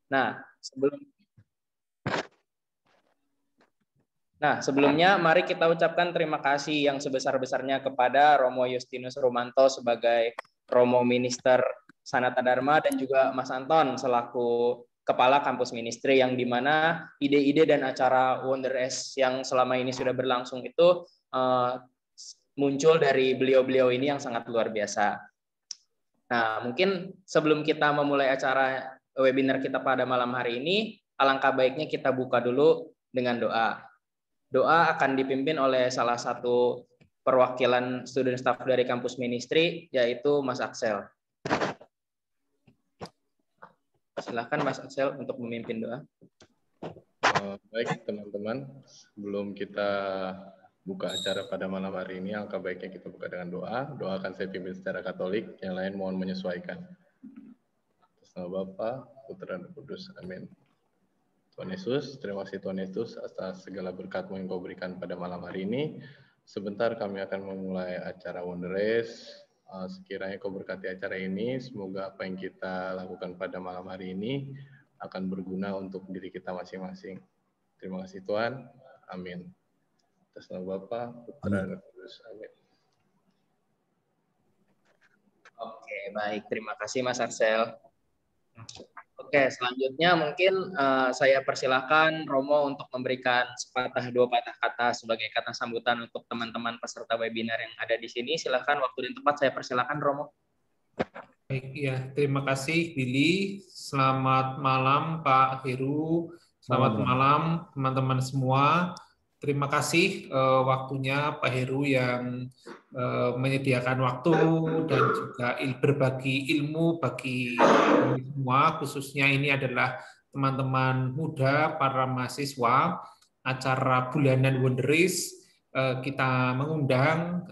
Nah, sebelumnya mari kita ucapkan terima kasih yang sebesar-besarnya kepada Romo Justinus Rumanto sebagai Romo Minister Sanata Dharma dan juga Mas Anton selaku Kepala Kampus Ministry, yang dimana ide-ide dan acara Wonder S yang selama ini sudah berlangsung itu muncul dari beliau-beliau ini yang sangat luar biasa. Nah, mungkin sebelum kita memulai acara webinar kita pada malam hari ini, alangkah baiknya kita buka dulu dengan doa. Doa akan dipimpin oleh salah satu perwakilan student staff dari Kampus Ministry, yaitu Mas Axel. Silakan Mas Axel untuk memimpin doa. Baik teman-teman, sebelum kita buka acara pada malam hari ini, alangkah baiknya kita buka dengan doa. Doa akan saya pimpin secara Katolik, yang lain mohon menyesuaikan. Atas nama Bapa, Putra dan Kudus. Amin. Tuhan Yesus, terima kasih Tuhan Yesus atas segala berkat-Mu yang Kau berikan pada malam hari ini. Sebentar kami akan memulai acara Wonder Race. Sekiranya Kau berkati acara ini, semoga apa yang kita lakukan pada malam hari ini akan berguna untuk diri kita masing-masing. Terima kasih Tuhan. Amin. Atas nama Bapa, Putra dan Kudus. Amin. Oke, baik. Terima kasih Mas Axel. Oke, selanjutnya mungkin saya persilakan Romo untuk memberikan sepatah dua patah kata sebagai kata sambutan untuk teman-teman peserta webinar yang ada di sini. Silakan, waktu dan tempat saya persilakan Romo. Baik, ya, terima kasih Billy. Selamat malam Pak Heru. Selamat malam teman-teman semua. Terima kasih waktunya Pak Heru yang menyediakan waktu dan juga berbagi ilmu bagi kami semua, khususnya ini adalah teman-teman muda, para mahasiswa. Acara bulanan Wonder Race, kita mengundang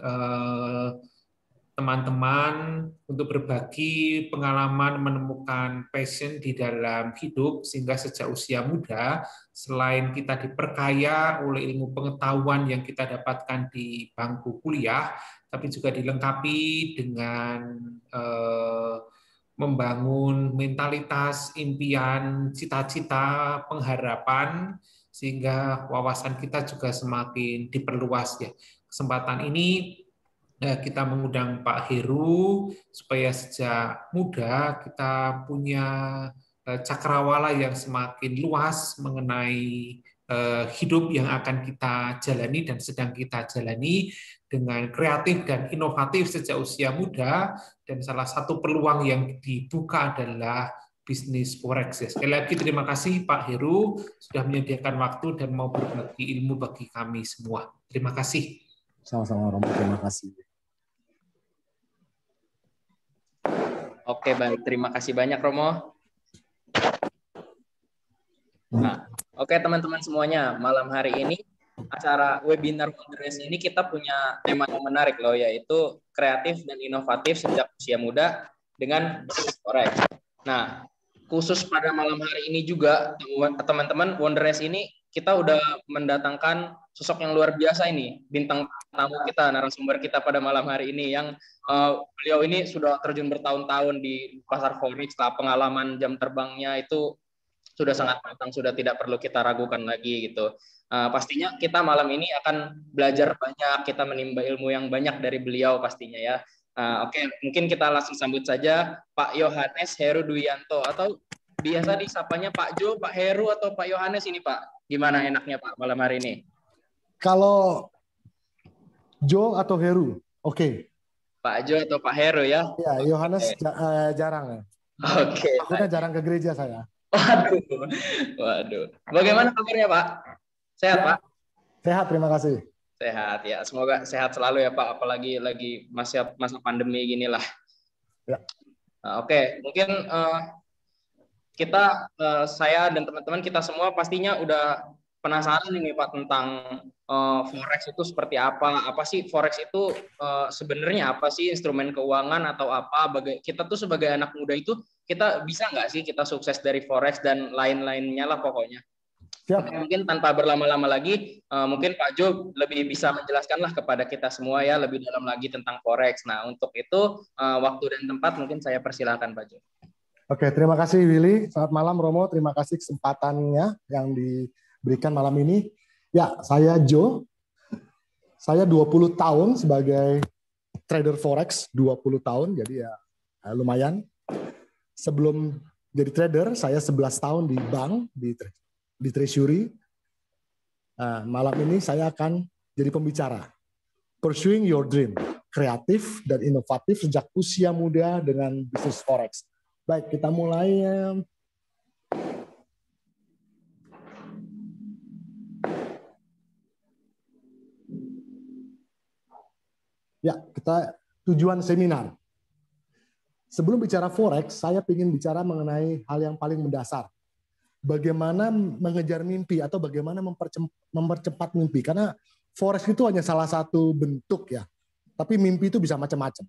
teman-teman untuk berbagi pengalaman menemukan passion di dalam hidup, sehingga sejak usia muda, selain kita diperkaya oleh ilmu pengetahuan yang kita dapatkan di bangku kuliah, tapi juga dilengkapi dengan membangun mentalitas, impian, cita-cita, pengharapan, sehingga wawasan kita juga semakin diperluas ya. Kesempatan ini kita mengundang Pak Heru supaya sejak muda kita punya cakrawala yang semakin luas mengenai hidup yang akan kita jalani dan sedang kita jalani dengan kreatif dan inovatif sejak usia muda, dan salah satu peluang yang dibuka adalah bisnis forex. Sekali lagi terima kasih Pak Heru sudah menyediakan waktu dan mau berbagi ilmu bagi kami semua. Terima kasih. Sama-sama Romo, terima kasih. Oke, baik. Terima kasih banyak Romo. Nah, oke teman-teman semuanya, malam hari ini acara webinar Wonder Race ini kita punya tema yang menarik loh, yaitu kreatif dan inovatif sejak usia muda dengan bisnis forex. Nah, khusus pada malam hari ini juga teman-teman, Wonder Race ini kita udah mendatangkan sosok yang luar biasa ini, bintang tamu kita, narasumber kita pada malam hari ini, yang beliau ini sudah terjun bertahun-tahun di pasar forex, pengalaman jam terbangnya itu sudah sangat matang, sudah tidak perlu kita ragukan lagi gitu. Pastinya kita malam ini akan belajar banyak, kita menimba ilmu yang banyak dari beliau pastinya ya. Oke, mungkin kita langsung sambut saja Pak Yohanes Heru Duyanto, atau biasa disapanya Pak Jo, Pak Heru, atau Pak Yohanes ini Pak. Gimana enaknya Pak malam hari ini? Kalau Jo atau Heru, oke. Pak Jo atau Pak Heru ya? Ya, Yohanes jarang ya. Oke. Takutnya jarang ke gereja saya. Waduh. Bagaimana kabarnya Pak? Sehat ya, Pak? Sehat, terima kasih. Sehat ya, semoga sehat selalu ya Pak, apalagi lagi masa pandemi gini lah. Ya. Oke, mungkin saya dan teman-teman kita semua pastinya udah penasaran ini Pak tentang forex itu seperti apa sih forex itu sebenarnya apa sih, instrumen keuangan atau apa? Kita tuh sebagai anak muda itu kita bisa nggak sih kita sukses dari forex dan lain-lainnya lah pokoknya. Siap. Mungkin tanpa berlama-lama lagi, mungkin Pak Jo lebih bisa menjelaskanlah kepada kita semua ya lebih dalam lagi tentang forex. Nah untuk itu waktu dan tempat mungkin saya persilakan Pak Jo. Oke, terima kasih Willy. Selamat malam Romo, terima kasih kesempatannya yang diberikan malam ini. Ya, saya Joe. Saya 20 tahun sebagai trader forex, 20 tahun, jadi ya lumayan. Sebelum jadi trader, saya 11 tahun di bank, di treasury. Malam ini saya akan jadi pembicara. Pursuing your dream, kreatif dan inovatif sejak usia muda dengan bisnis forex. Baik, kita mulai. Ya, kita tujuan seminar. Sebelum bicara forex, saya ingin bicara mengenai hal yang paling mendasar. Bagaimana mengejar mimpi atau bagaimana mempercepat mimpi. Karena forex itu hanya salah satu bentuk ya. Tapi mimpi itu bisa macam-macam.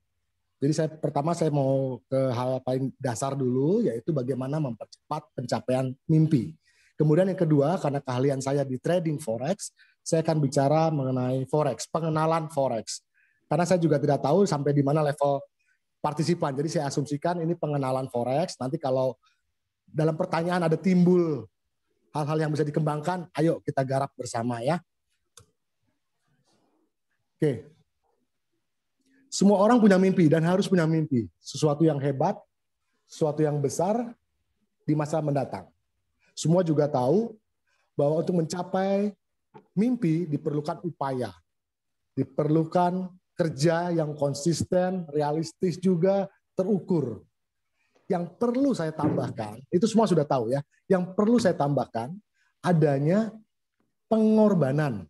Jadi pertama saya mau ke hal paling dasar dulu, yaitu bagaimana mempercepat pencapaian mimpi. Kemudian yang kedua, karena keahlian saya di trading forex, saya akan bicara mengenai forex, pengenalan forex. Karena saya juga tidak tahu sampai di mana level partisipan. Jadi saya asumsikan ini pengenalan forex. Nanti kalau dalam pertanyaan ada timbul hal-hal yang bisa dikembangkan, ayo kita garap bersama ya. Oke. Semua orang punya mimpi dan harus punya mimpi. Sesuatu yang hebat, sesuatu yang besar di masa mendatang. Semua juga tahu bahwa untuk mencapai mimpi diperlukan upaya. Diperlukan kerja yang konsisten, realistis juga, terukur. Yang perlu saya tambahkan, itu semua sudah tahu ya, yang perlu saya tambahkan adanya pengorbanan.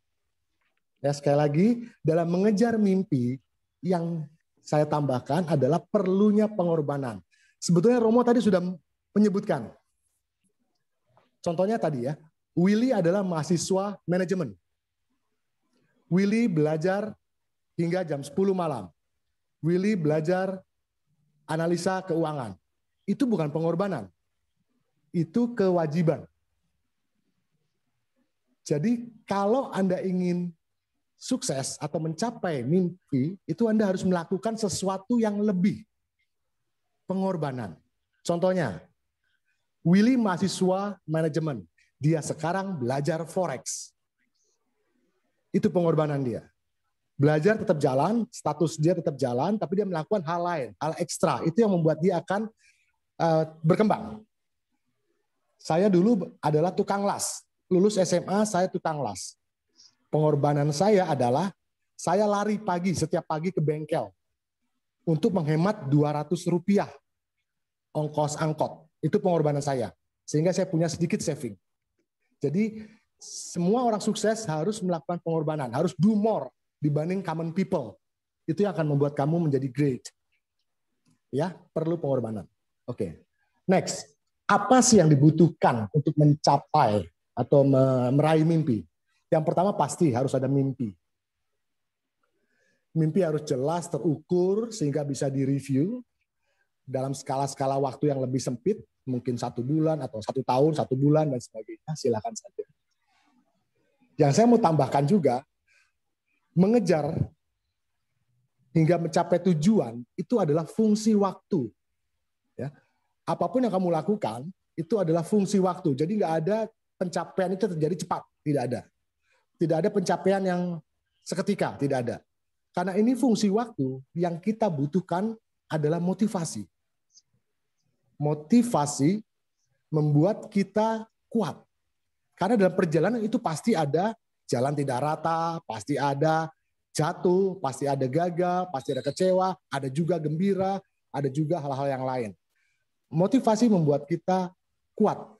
Ya, sekali lagi, dalam mengejar mimpi, yang saya tambahkan adalah perlunya pengorbanan. Sebetulnya Romo tadi sudah menyebutkan. Contohnya tadi ya, Willy adalah mahasiswa manajemen. Willy belajar hingga jam 10 malam. Willy belajar analisa keuangan. Itu bukan pengorbanan. Itu kewajiban. Jadi kalau Anda ingin sukses atau mencapai mimpi, itu Anda harus melakukan sesuatu yang lebih. Pengorbanan. Contohnya, Willy mahasiswa manajemen. Dia sekarang belajar forex. Itu pengorbanan dia. Belajar tetap jalan, status dia tetap jalan, tapi dia melakukan hal lain, hal ekstra. Itu yang membuat dia akan berkembang. Saya dulu adalah tukang las. Lulus SMA, saya tukang las. Pengorbanan saya adalah saya lari pagi, setiap pagi ke bengkel untuk menghemat Rp200 ongkos angkot. Itu pengorbanan saya. Sehingga saya punya sedikit saving. Jadi semua orang sukses harus melakukan pengorbanan, harus do more dibanding common people. Itu yang akan membuat kamu menjadi great. Ya, perlu pengorbanan. Oke. Next, apa sih yang dibutuhkan untuk mencapai atau meraih mimpi? Yang pertama pasti harus ada mimpi. Mimpi harus jelas, terukur, sehingga bisa direview dalam skala-skala waktu yang lebih sempit, mungkin 1 bulan atau 1 tahun, 1 bulan, dan sebagainya. Silakan saja. Yang saya mau tambahkan juga, mengejar hingga mencapai tujuan itu adalah fungsi waktu. Ya. Apapun yang kamu lakukan, itu adalah fungsi waktu. Jadi nggak ada pencapaian itu terjadi cepat. Tidak ada. Tidak ada pencapaian yang seketika, tidak ada. Karena ini fungsi waktu, yang kita butuhkan adalah motivasi. Motivasi membuat kita kuat. Karena dalam perjalanan itu pasti ada jalan tidak rata, pasti ada jatuh, pasti ada gagal, pasti ada kecewa, ada juga gembira, ada juga hal-hal yang lain. Motivasi membuat kita kuat.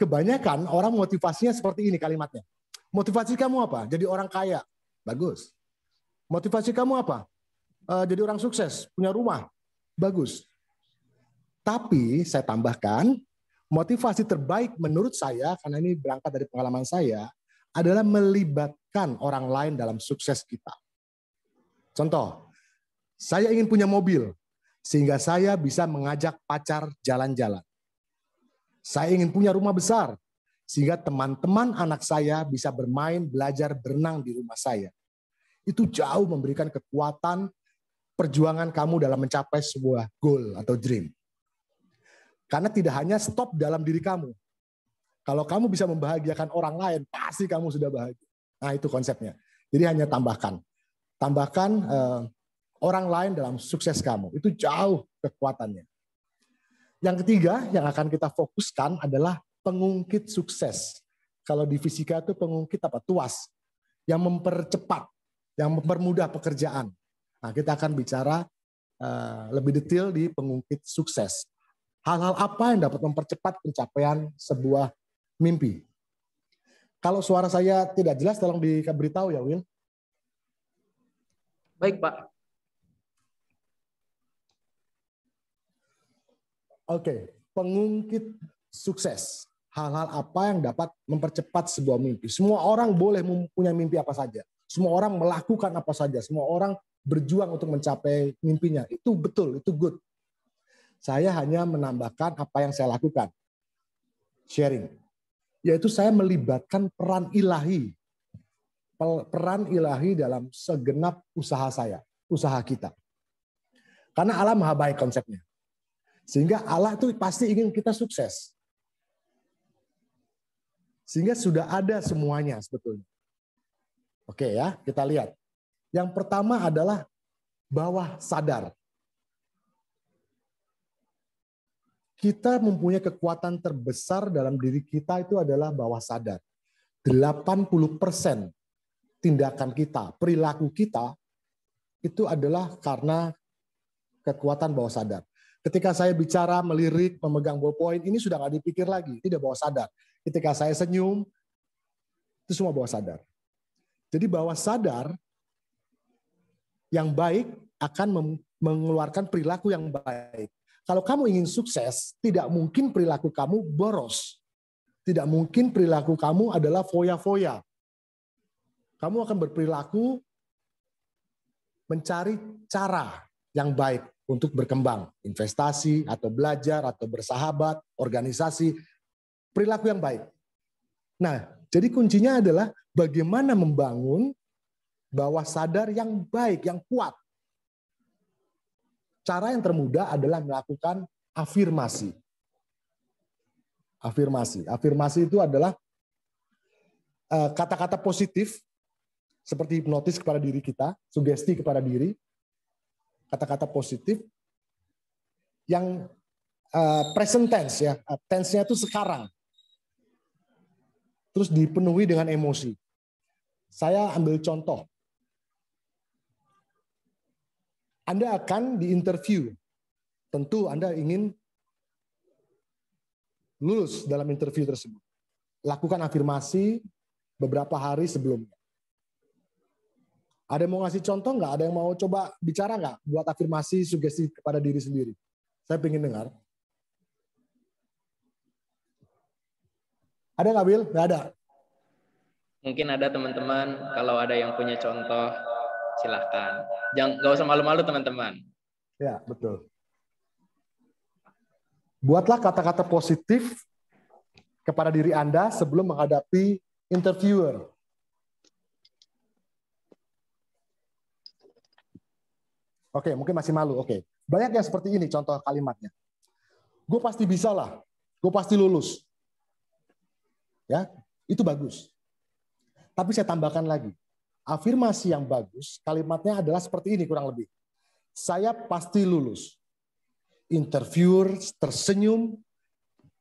Kebanyakan orang motivasinya seperti ini kalimatnya. Motivasi kamu apa? Jadi orang kaya. Bagus. Motivasi kamu apa? Jadi orang sukses, punya rumah. Bagus. Tapi saya tambahkan, motivasi terbaik menurut saya, karena ini berangkat dari pengalaman saya, adalah melibatkan orang lain dalam sukses kita. Contoh, saya ingin punya mobil, sehingga saya bisa mengajak pacar jalan-jalan. Saya ingin punya rumah besar, sehingga teman-teman anak saya bisa bermain, belajar, berenang di rumah saya. Itu jauh memberikan kekuatan, perjuangan kamu dalam mencapai sebuah goal atau dream. Karena tidak hanya stop dalam diri kamu. Kalau kamu bisa membahagiakan orang lain, pasti kamu sudah bahagia. Nah, itu konsepnya. Jadi hanya tambahkan orang lain dalam sukses kamu. Itu jauh kekuatannya. Yang ketiga yang akan kita fokuskan adalah pengungkit sukses. Kalau di fisika itu pengungkit apa? Tuas. Yang mempercepat, yang mempermudah pekerjaan. Nah, kita akan bicara lebih detail di pengungkit sukses. Hal-hal apa yang dapat mempercepat pencapaian sebuah mimpi? Kalau suara saya tidak jelas, tolong diberitahu ya, Will. Baik, Pak. Oke, pengungkit sukses. Hal-hal apa yang dapat mempercepat sebuah mimpi? Semua orang boleh mempunyai mimpi apa saja. Semua orang melakukan apa saja. Semua orang berjuang untuk mencapai mimpinya. Itu betul, itu good. Saya hanya menambahkan apa yang saya lakukan. Sharing. Yaitu saya melibatkan peran ilahi. Peran ilahi dalam segenap usaha saya, usaha kita. Karena Allah Maha Baik konsepnya. Sehingga Allah itu pasti ingin kita sukses. Sehingga sudah ada semuanya sebetulnya. Oke ya, kita lihat. Yang pertama adalah bawah sadar. Kita mempunyai kekuatan terbesar dalam diri kita itu adalah bawah sadar. 80% tindakan kita, perilaku kita, itu adalah karena kekuatan bawah sadar. Ketika saya bicara, melirik, memegang ballpoint, ini sudah nggak dipikir lagi, tidak bawah sadar. Ketika saya senyum, itu semua bawah sadar. Jadi bawah sadar yang baik akan mengeluarkan perilaku yang baik. Kalau kamu ingin sukses, tidak mungkin perilaku kamu boros. Tidak mungkin perilaku kamu adalah foya-foya. Kamu akan berperilaku mencari cara yang baik untuk berkembang. Investasi, atau belajar, atau bersahabat, organisasi. Perilaku yang baik. Nah, jadi kuncinya adalah bagaimana membangun bawah sadar yang baik, yang kuat. Cara yang termudah adalah melakukan afirmasi. Afirmasi itu adalah kata-kata positif, seperti hipnotis kepada diri kita, sugesti kepada diri, kata-kata positif yang present tense, ya, tense-nya itu sekarang. Terus dipenuhi dengan emosi. Saya ambil contoh. Anda akan diinterview. Tentu Anda ingin lulus dalam interview tersebut. Lakukan afirmasi beberapa hari sebelumnya. Ada yang mau ngasih contoh nggak? Ada yang mau coba bicara nggak? Buat afirmasi, sugesti kepada diri sendiri. Saya ingin dengar. Ada nggak, Will? Nggak ada. Mungkin ada teman-teman, kalau ada yang punya contoh, silahkan. Nggak usah malu-malu teman-teman. Ya, betul. Buatlah kata-kata positif kepada diri Anda sebelum menghadapi interviewer. Oke, mungkin masih malu. Oke, banyak yang seperti ini contoh kalimatnya. Gue pasti bisa lah. Gue pasti lulus. Ya, itu bagus. Tapi saya tambahkan lagi. Afirmasi yang bagus, kalimatnya adalah seperti ini kurang lebih. Saya pasti lulus. Interviewer tersenyum,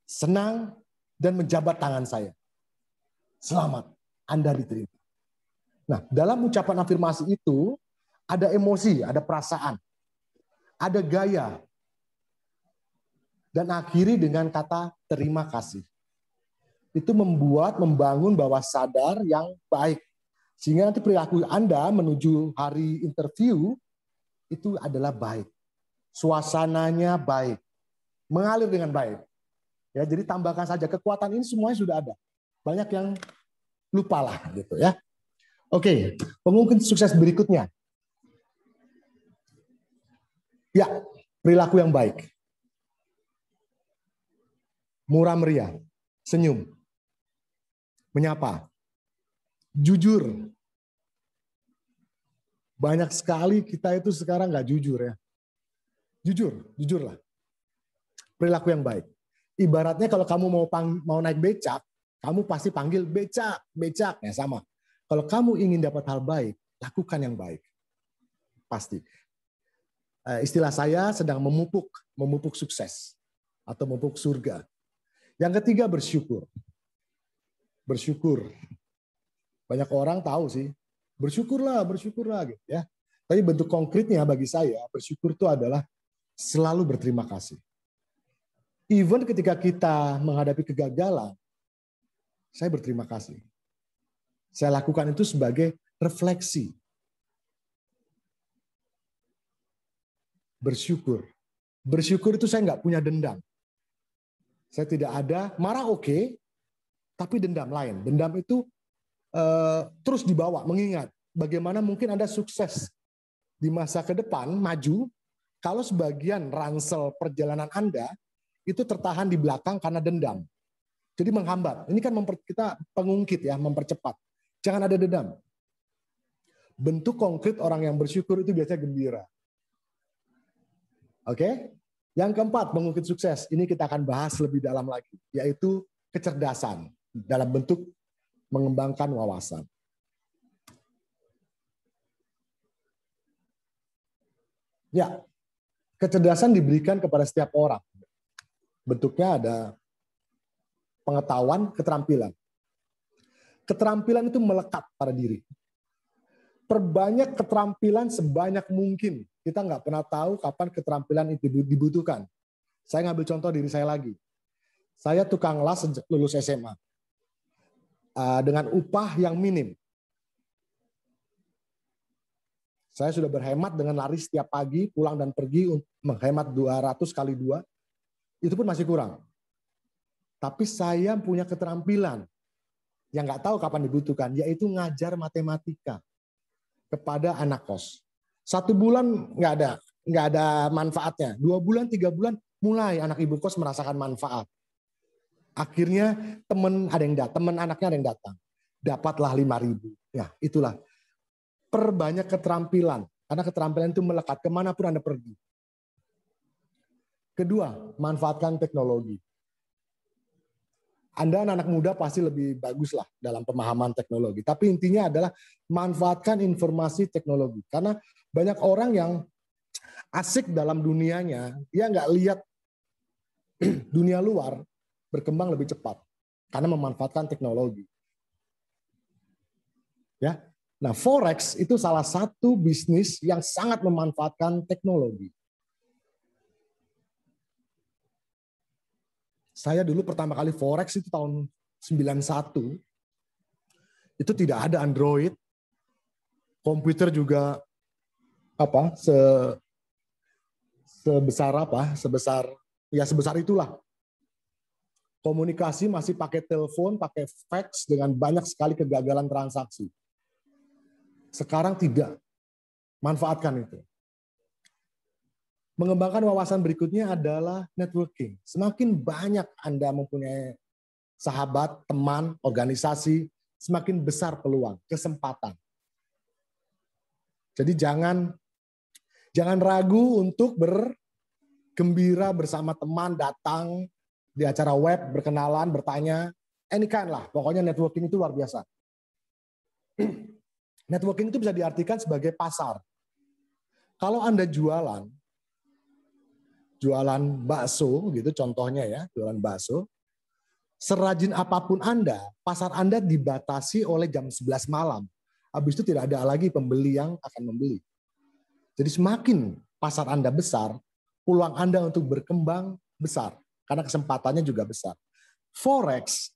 senang, dan menjabat tangan saya. Selamat, Anda diterima. Nah, dalam ucapan afirmasi itu, ada emosi, ada perasaan, ada gaya. Dan akhiri dengan kata terima kasih. Itu membangun bawah sadar yang baik. Sehingga nanti perilaku Anda menuju hari interview itu adalah baik. Suasananya baik. Mengalir dengan baik. Ya, jadi tambahkan saja, kekuatan ini semuanya sudah ada. Banyak yang lupalah gitu ya. Oke, pengungkit sukses berikutnya. Ya, perilaku yang baik. Murah meriah, senyum, menyapa, jujur, Banyak sekali kita itu sekarang nggak jujur ya. Jujurlah. Perilaku yang baik. Ibaratnya kalau kamu mau naik becak, kamu pasti panggil becak. Ya sama. Kalau kamu ingin dapat hal baik, lakukan yang baik. Pasti. Istilah saya sedang memupuk sukses atau memupuk surga. Yang ketiga, bersyukur. Bersyukur. Banyak orang tahu sih, bersyukurlah gitu ya. Tapi bentuk konkretnya bagi saya, bersyukur itu adalah selalu berterima kasih. Even ketika kita menghadapi kegagalan, saya berterima kasih. Saya lakukan itu sebagai refleksi. Bersyukur. Bersyukur itu saya nggak punya dendam. Saya tidak ada, marah oke, tapi dendam lain. Dendam itu terus dibawa, mengingat bagaimana mungkin Anda sukses di masa ke depan, maju, kalau sebagian ransel perjalanan Anda itu tertahan di belakang karena dendam. Jadi menghambat. Ini kan kita pengungkit ya, mempercepat. Jangan ada dendam. Bentuk konkret orang yang bersyukur itu biasanya gembira. Oke? Yang keempat, mengungkit sukses. Ini kita akan bahas lebih dalam lagi, yaitu kecerdasan dalam bentuk mengembangkan wawasan. Ya, kecerdasan diberikan kepada setiap orang. Bentuknya ada pengetahuan, keterampilan. Keterampilan itu melekat pada diri. Perbanyak keterampilan sebanyak mungkin. Kita nggak pernah tahu kapan keterampilan itu dibutuhkan. Saya ngambil contoh diri saya lagi. Saya tukang las sejak lulus SMA. Dengan upah yang minim. Saya sudah berhemat dengan lari setiap pagi, pulang dan pergi untuk menghemat 200 kali 2. Itu pun masih kurang. Tapi saya punya keterampilan yang nggak tahu kapan dibutuhkan, yaitu ngajar matematika kepada anak kos. 1 bulan nggak ada manfaatnya. 2 bulan, 3 bulan, mulai anak ibu kos merasakan manfaat. Akhirnya teman anaknya ada yang datang. Dapatlah 5.000. Ya, itulah. Perbanyak keterampilan. Karena keterampilan itu melekat kemanapun Anda pergi. Kedua, manfaatkan teknologi. Anda anak muda pasti lebih bagus lah dalam pemahaman teknologi. Tapi intinya adalah manfaatkan informasi teknologi. Karena banyak orang yang asik dalam dunianya, dia nggak lihat dunia luar berkembang lebih cepat karena memanfaatkan teknologi. Ya. Nah, forex itu salah satu bisnis yang sangat memanfaatkan teknologi. Saya dulu pertama kali forex itu tahun 91. Itu tidak ada Android. Komputer juga sebesar itulah. Komunikasi masih pakai telepon, pakai fax dengan banyak sekali kegagalan transaksi. Sekarang tidak. Manfaatkan itu. Mengembangkan wawasan berikutnya adalah networking. Semakin banyak Anda mempunyai sahabat, teman, organisasi, semakin besar peluang, kesempatan. Jadi jangan ragu untuk bergembira bersama teman, datang di acara web, berkenalan, bertanya, anytime lah. Pokoknya networking itu luar biasa. Networking itu bisa diartikan sebagai pasar. Kalau Anda jualan bakso gitu contohnya ya, jualan bakso, serajin apapun Anda, pasar Anda dibatasi oleh jam 11 malam. Habis itu tidak ada lagi pembeli yang akan membeli. Jadi semakin pasar Anda besar, peluang Anda untuk berkembang besar. Karena kesempatannya juga besar. Forex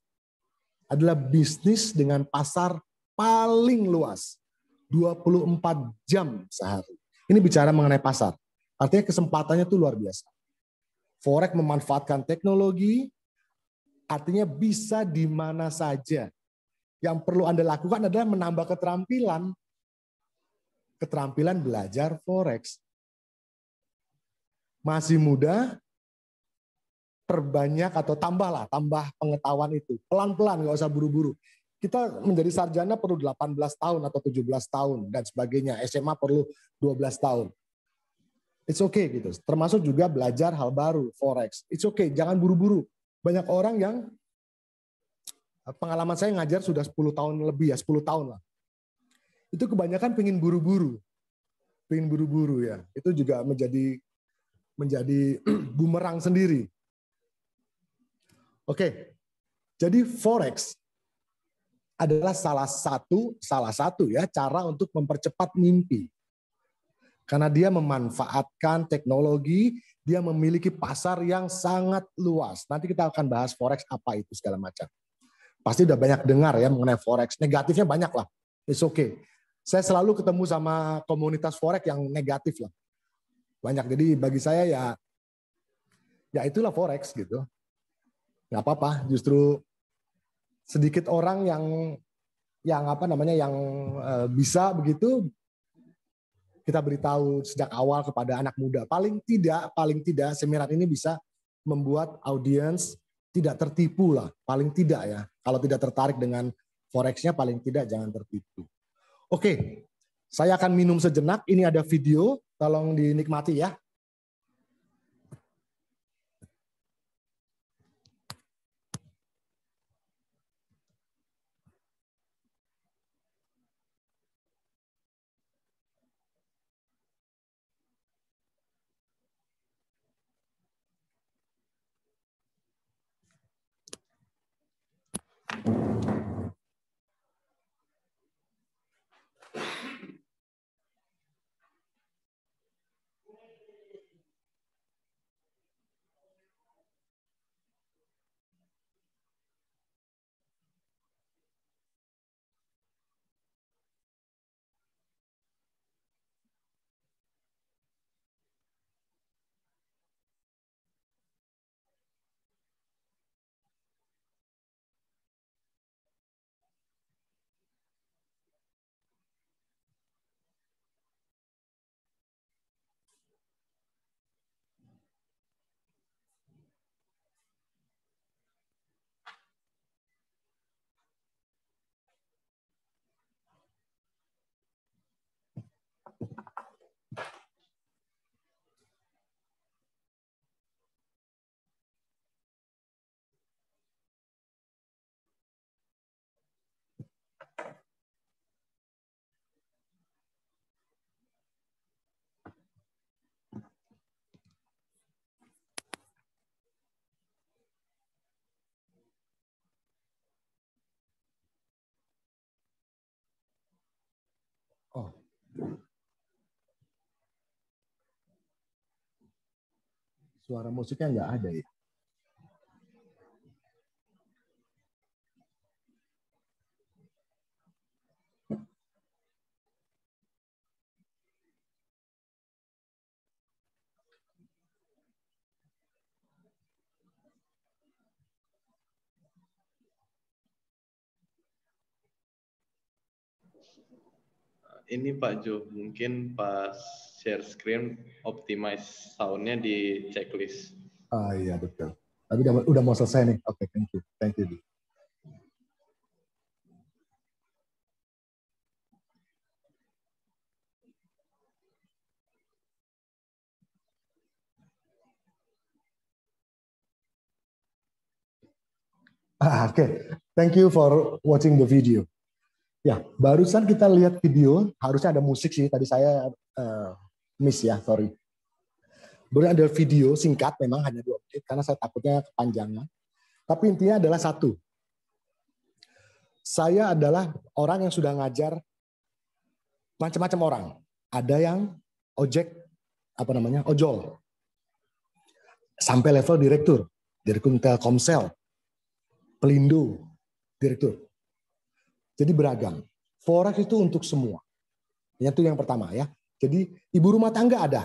adalah bisnis dengan pasar paling luas. 24 jam sehari. Ini bicara mengenai pasar. Artinya kesempatannya itu luar biasa. Forex memanfaatkan teknologi, artinya bisa di mana saja. Yang perlu Anda lakukan adalah menambah keterampilan. Keterampilan belajar Forex. Masih muda, perbanyak atau tambah pengetahuan itu. Pelan-pelan, nggak usah buru-buru. kita menjadi sarjana perlu 18 tahun atau 17 tahun dan sebagainya. SMA perlu 12 tahun. It's okay gitu. Termasuk juga belajar hal baru, forex. It's okay, jangan buru-buru. Banyak orang yang pengalaman saya ngajar sudah 10 tahun lebih ya, 10 tahun lah. Itu kebanyakan pengen buru-buru. Pengen buru-buru ya. Itu juga menjadi bumerang sendiri. Oke. Jadi forex adalah salah satu ya cara untuk mempercepat mimpi. Karena dia memanfaatkan teknologi, dia memiliki pasar yang sangat luas. Nanti kita akan bahas forex apa itu segala macam. Pasti udah banyak dengar ya mengenai forex. Negatifnya banyak lah. It's okay. Saya selalu ketemu sama komunitas forex yang negatif lah. Banyak. Jadi bagi saya ya itulah forex gitu. Nggak apa-apa, justru sedikit orang yang bisa begitu kita beritahu sejak awal kepada anak muda. Paling tidak seminar ini bisa membuat audiens tidak tertipu lah, paling tidak ya. Kalau tidak tertarik dengan forex-nya paling tidak jangan tertipu. Oke, saya akan minum sejenak. Ini ada video, tolong dinikmati ya. Oh. Suara musiknya nggak ada ya. Ini Pak Jo, mungkin pas share screen optimize sound-nya di checklist. Ah iya betul. Tapi udah mau selesai nih. Oke, thank you. Oke. Thank you for watching the video. Ya, barusan kita lihat video, harusnya ada musik sih, tadi saya miss ya, sorry. Baru ada video singkat, memang hanya 2 menit, karena saya takutnya kepanjangan. Tapi intinya adalah satu. Saya adalah orang yang sudah ngajar macam-macam orang. Ada yang ojol. Sampai level direktur Telkomsel, Pelindo, direktur. Jadi beragam. Forex itu untuk semua. Itu yang pertama ya. Jadi ibu rumah tangga ada,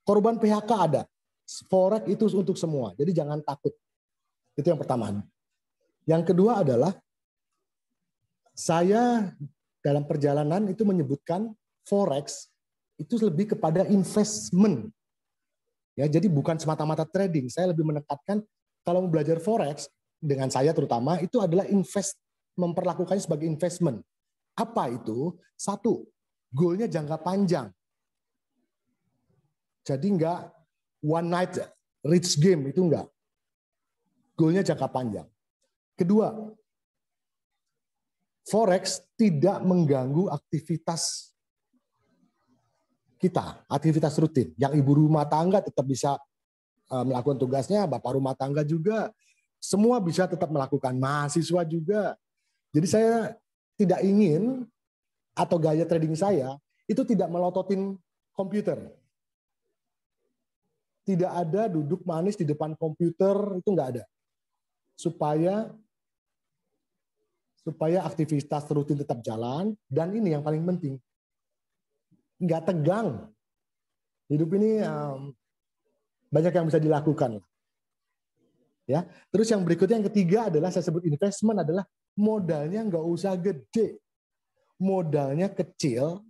korban PHK ada. Forex itu untuk semua. Jadi jangan takut. Itu yang pertama. Yang kedua adalah saya dalam perjalanan itu menyebutkan forex itu lebih kepada investment. Ya, jadi bukan semata-mata trading. Saya lebih menekankan kalau mau belajar forex dengan saya terutama itu adalah investment. memperlakukannya sebagai investment. Apa itu? Satu, goalnya jangka panjang. Jadi enggak one night rich game, itu enggak. Goalnya jangka panjang. Kedua, Forex tidak mengganggu aktivitas kita, aktivitas rutin. Yang ibu rumah tangga tetap bisa melakukan tugasnya, bapak rumah tangga juga, semua bisa tetap melakukan, mahasiswa juga. Jadi saya tidak ingin, atau gaya trading saya, itu tidak melototin komputer. Tidak ada duduk manis di depan komputer, itu enggak ada. Supaya aktivitas rutin tetap jalan, dan ini yang paling penting, nggak tegang. Hidup ini banyak yang bisa dilakukan. Ya. Terus yang berikutnya, yang ketiga adalah saya sebut investment adalah modalnya nggak usah gede, modalnya kecil,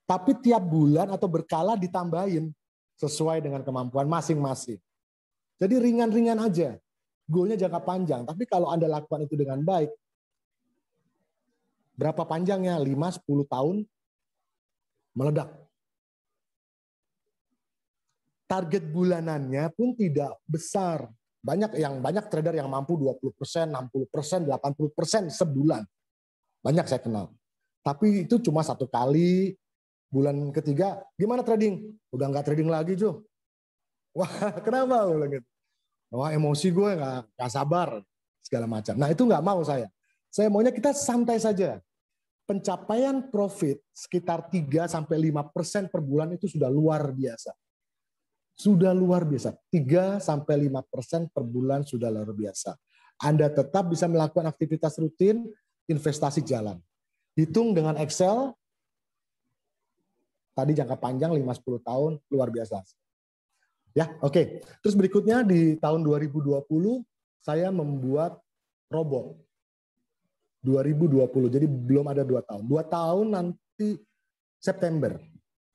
tapi tiap bulan atau berkala ditambahin sesuai dengan kemampuan masing-masing. Jadi ringan-ringan aja. Goalnya jangka panjang, tapi kalau Anda lakukan itu dengan baik, berapa panjangnya? 5-10 tahun, meledak. Target bulanannya pun tidak besar. Banyak trader yang mampu 20%, 60%, 80% sebulan. Banyak saya kenal. Tapi itu cuma satu kali, bulan ketiga, gimana trading? Udah nggak trading lagi, Jo. Wah, kenapa? Wah, emosi gue nggak sabar, segala macam. Nah, itu nggak mau saya. Saya maunya kita santai saja. Pencapaian profit sekitar 3-5% per bulan itu sudah luar biasa. Sudah luar biasa. 3-5% per bulan sudah luar biasa. Anda tetap bisa melakukan aktivitas rutin, investasi jalan. Hitung dengan Excel, tadi jangka panjang 5-10 tahun, luar biasa. Ya, oke. Terus berikutnya di tahun 2020 saya membuat robot. 2020, jadi belum ada 2 tahun. 2 tahun nanti September.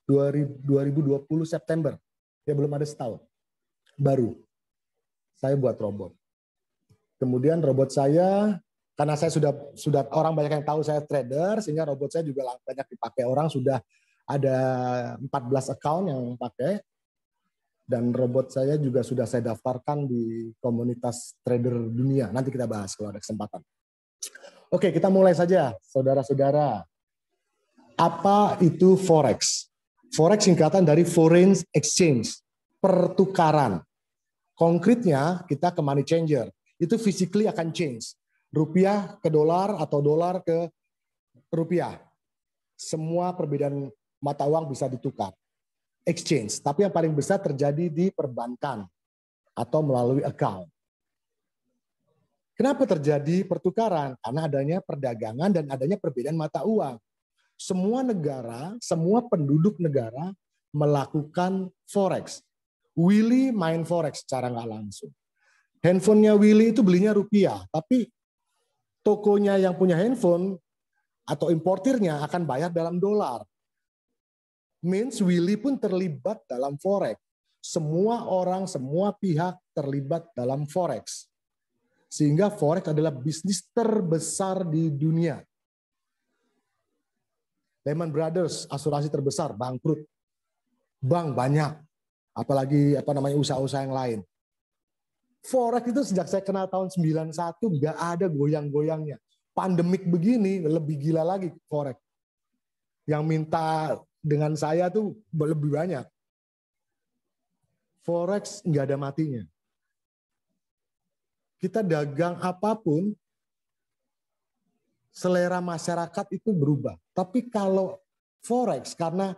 2020 September. Ya belum ada setahun. Baru saya buat robot. Kemudian robot saya, karena saya sudah orang banyak yang tahu saya trader, sehingga robot saya juga banyak dipakai orang, sudah ada 14 account yang pakai. Dan robot saya juga sudah saya daftarkan di komunitas trader dunia. Nanti kita bahas kalau ada kesempatan. Oke, kita mulai saja, saudara-saudara. Apa itu Forex? Forex singkatan dari Foreign Exchange, pertukaran. Konkretnya kita ke money changer. Itu physically akan change. Rupiah ke dolar atau dolar ke rupiah. Semua perbedaan mata uang bisa ditukar. Exchange, tapi yang paling besar terjadi di perbankan atau melalui account. Kenapa terjadi pertukaran? Karena adanya perdagangan dan adanya perbedaan mata uang. Semua negara, semua penduduk negara melakukan Forex. Willy main Forex secara nggak langsung. Handphonenya Willy itu belinya rupiah, tapi tokonya yang punya handphone atau importirnya akan bayar dalam dolar. Means Willy pun terlibat dalam Forex. Semua orang, semua pihak terlibat dalam Forex. Sehingga Forex adalah bisnis terbesar di dunia. Lehman Brothers, asuransi terbesar, bangkrut. Bank banyak. Apalagi usaha-usaha yang lain. Forex itu sejak saya kenal tahun 91 nggak ada goyang-goyangnya. Pandemik begini lebih gila lagi Forex. Yang minta dengan saya tuh lebih banyak. Forex nggak ada matinya. Kita dagang apapun, selera masyarakat itu berubah. Tapi kalau Forex karena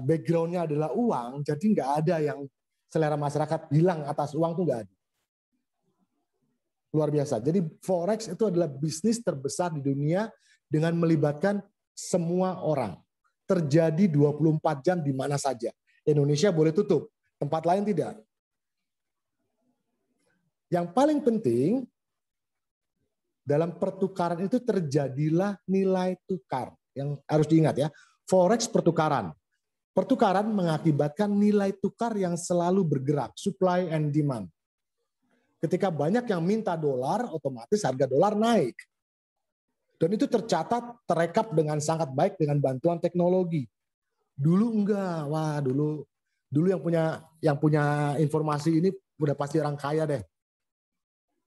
backgroundnya adalah uang, jadi nggak ada yang selera masyarakat hilang atas uang tuh nggak ada. Luar biasa. Jadi Forex itu adalah bisnis terbesar di dunia dengan melibatkan semua orang. Terjadi 24 jam di mana saja. Indonesia boleh tutup, tempat lain tidak. Yang paling penting, dalam pertukaran itu terjadilah nilai tukar. Yang harus diingat ya, Forex pertukaran. Pertukaran mengakibatkan nilai tukar yang selalu bergerak, supply and demand. Ketika banyak yang minta dolar, otomatis harga dolar naik. Dan itu tercatat, terekap dengan sangat baik dengan bantuan teknologi. Dulu enggak, wah dulu yang punya informasi ini udah pasti orang kaya deh.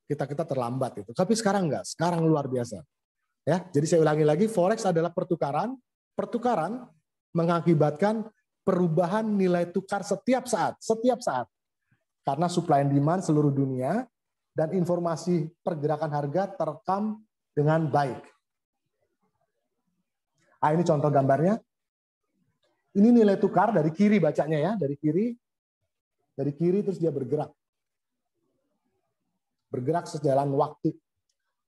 Kita terlambat itu. Tapi sekarang enggak, sekarang luar biasa. Ya, jadi saya ulangi lagi, forex adalah pertukaran. Pertukaran mengakibatkan perubahan nilai tukar setiap saat. Karena supply and demand seluruh dunia dan informasi pergerakan harga terekam dengan baik. Ah, ini contoh gambarnya. Ini nilai tukar dari kiri bacanya ya, dari kiri terus dia bergerak. Bergerak sejalan waktu.